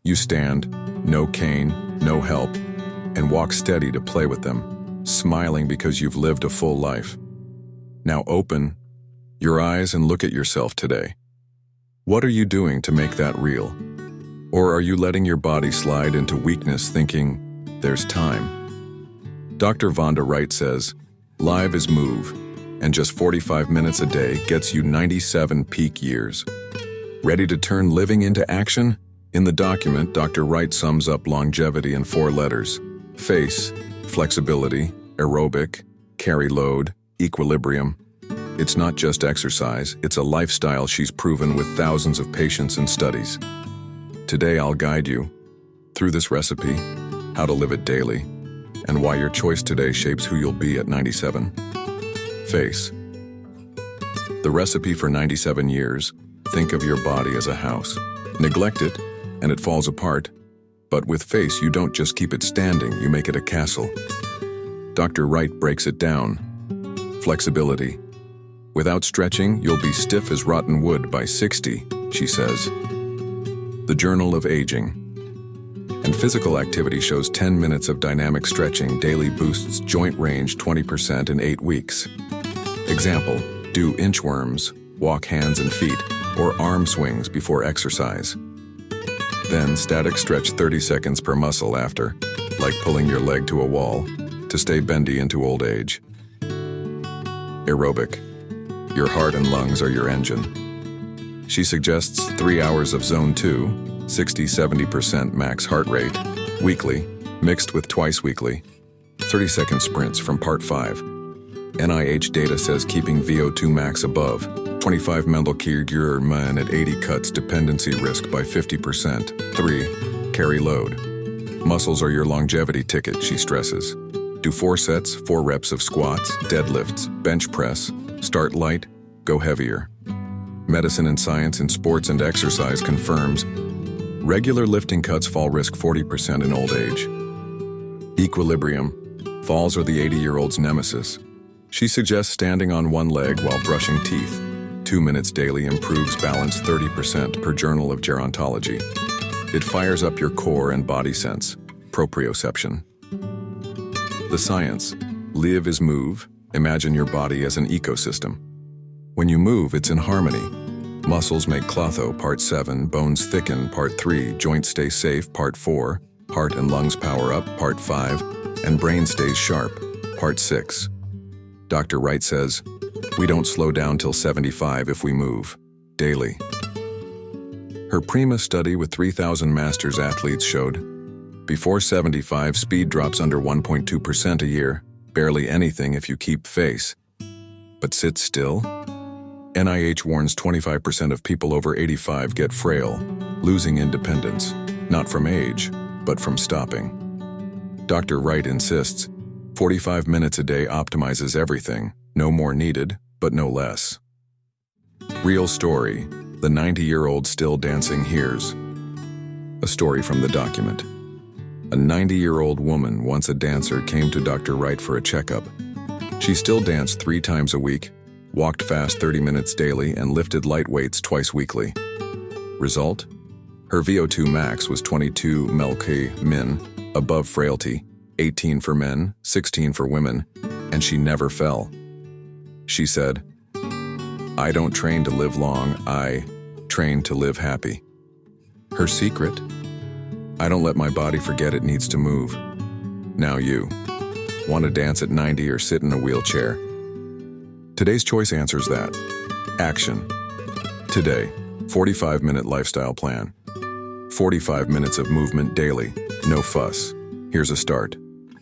Speaker 1: You stand, no cane, no help, and walk steady to play with them, smiling because you've lived a full life. Now open your eyes and look at yourself today. What are you doing to make that real? Or are you letting your body slide into weakness thinking, there's time? Dr. Vonda Wright says, Live is Move, and just 45 minutes a day gets you 97 peak years. Ready to turn living into action? In the document, Dr. Wright sums up longevity in 4 letters. Face, flexibility, aerobic, carry load, equilibrium. It's not just exercise, it's a lifestyle she's proven with thousands of patients and studies. Today I'll guide you through this recipe, how to live it daily, and why your choice today shapes who you'll be at 97. Face. The recipe for 97 years. Think of your body as a house. Neglect it, and it falls apart. But with Face, you don't just keep it standing, you make it a castle. Dr. Wright breaks it down. Flexibility. Without stretching, you'll be stiff as rotten wood by 60, she says. The Journal of Aging. And physical activity shows 10 minutes of dynamic stretching daily boosts joint range 20% in 8 weeks. Example, do inchworms, walk hands and feet, or arm swings before exercise. Then static stretch 30 seconds per muscle after, like pulling your leg to a wall, to stay bendy into old age. Aerobic. Your heart and lungs are your engine. She suggests 3 hours of Zone 2, 60-70% max heart rate, weekly, mixed with twice weekly. 30-second sprints from Part 5. NIH data says keeping VO2 max above 25 ml/min at 80 cuts dependency risk by 50%. 3. Carry load. Muscles are your longevity ticket, she stresses. Do 4 sets, 4 reps of squats, deadlifts, bench press. Start light, go heavier. Medicine and science in sports and exercise confirms regular lifting cuts fall risk 40% in old age. Equilibrium. Falls are the 80-year-old's nemesis. She suggests standing on one leg while brushing teeth. 2 minutes daily improves balance 30% per Journal of Gerontology. It fires up your core and body sense. Proprioception. The science. Live is move. Imagine your body as an ecosystem. When you move, it's in harmony. Muscles make Klotho, Part 7, bones thicken, Part 3, joints stay safe, Part 4, heart and lungs power up, Part 5, and brain stays sharp, Part 6. Dr. Wright says, we don't slow down till 75 if we move, daily. Her Prima study with 3,000 masters athletes showed, before 75, speed drops under 1.2% a year, barely anything if you keep Face. But sit still? NIH warns 25% of people over 85 get frail, losing independence, not from age, but from stopping. Dr. Wright insists, 45 minutes a day optimizes everything, no more needed, but no less. Real story, the 90-year-old still dancing hears. A story from the document. A 90-year-old woman, once a dancer, came to Dr. Wright for a checkup. She still danced 3 times a week, walked fast 30 minutes daily, and lifted light weights twice weekly. Result? Her VO2 max was 22 ml/min, above frailty, 18 for men, 16 for women, and she never fell. She said, I don't train to live long, I train to live happy. Her secret? I don't let my body forget it needs to move. Now you. Want to dance at 90 or sit in a wheelchair? Today's choice answers that. Action. Today, 45-minute lifestyle plan. 45 minutes of movement daily, no fuss. Here's a start.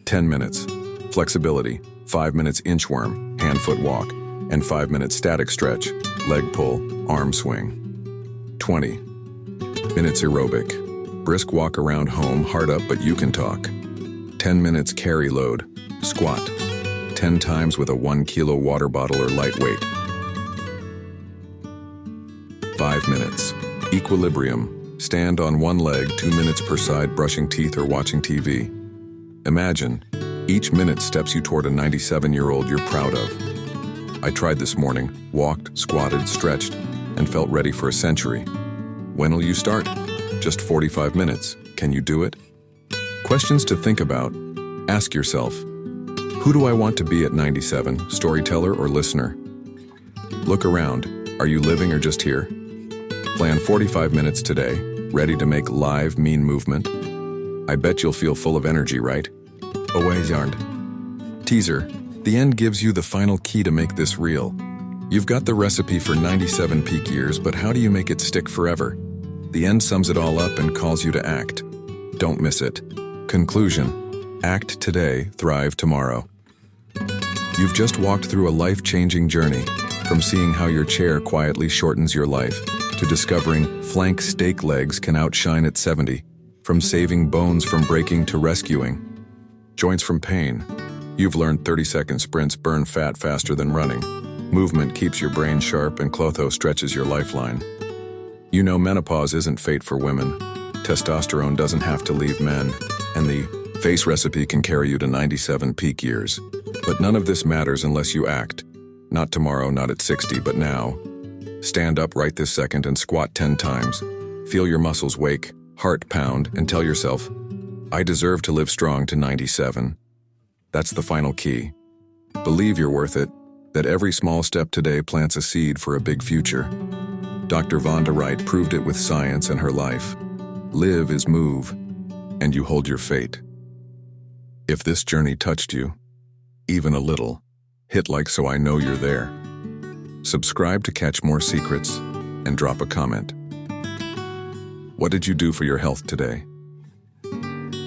Speaker 1: 10 minutes. Flexibility, 5 minutes inchworm, hand-foot walk, and 5 minutes static stretch, leg pull, arm swing. 20 minutes aerobic. Brisk walk around home, heart up but you can talk. 10 minutes carry load, squat, 10 times with a 1 kilo water bottle or lightweight. 5 minutes. Equilibrium. Stand on one leg 2 minutes per side brushing teeth or watching TV. Imagine, each minute steps you toward a 97-year-old you're proud of. I tried this morning, walked, squatted, stretched, and felt ready for a century. When will you start? Just 45 minutes. Can you do it? Questions to think about. Ask yourself, who do I want to be at 97, storyteller or listener? Look around. Are you living or just here? Plan 45 minutes today, ready to make live, mean movement. I bet you'll feel full of energy, right? Always yarned. Teaser. The end gives you the final key to make this real. You've got the recipe for 97 peak years, but how do you make it stick forever? The end sums it all up and calls you to act. Don't miss it. Conclusion. Act today, thrive tomorrow. You've just walked through a life-changing journey, from seeing how your chair quietly shortens your life, to discovering flank steak legs can outshine at 70, from saving bones from breaking to rescuing joints from pain. You've learned 30-second sprints burn fat faster than running. Movement keeps your brain sharp, and Klotho stretches your lifeline. You know menopause isn't fate for women. Testosterone doesn't have to leave men, and the face recipe can carry you to 97 peak years. But none of this matters unless you act. Not tomorrow, not at 60, but now. Stand up right this second and squat 10 times. Feel your muscles wake, heart pound, and tell yourself, I deserve to live strong to 97. That's the final key. Believe you're worth it, that every small step today plants a seed for a big future. Dr. Vonda Wright proved it with science and her life. Live is move, and you hold your fate. If this journey touched you, even a little, hit like so I know you're there. Subscribe to catch more secrets, and drop a comment. What did you do for your health today?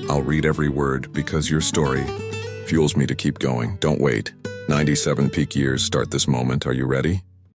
Speaker 1: I'll read every word because your story fuels me to keep going. Don't wait. 97 peak years start this moment. Are you ready?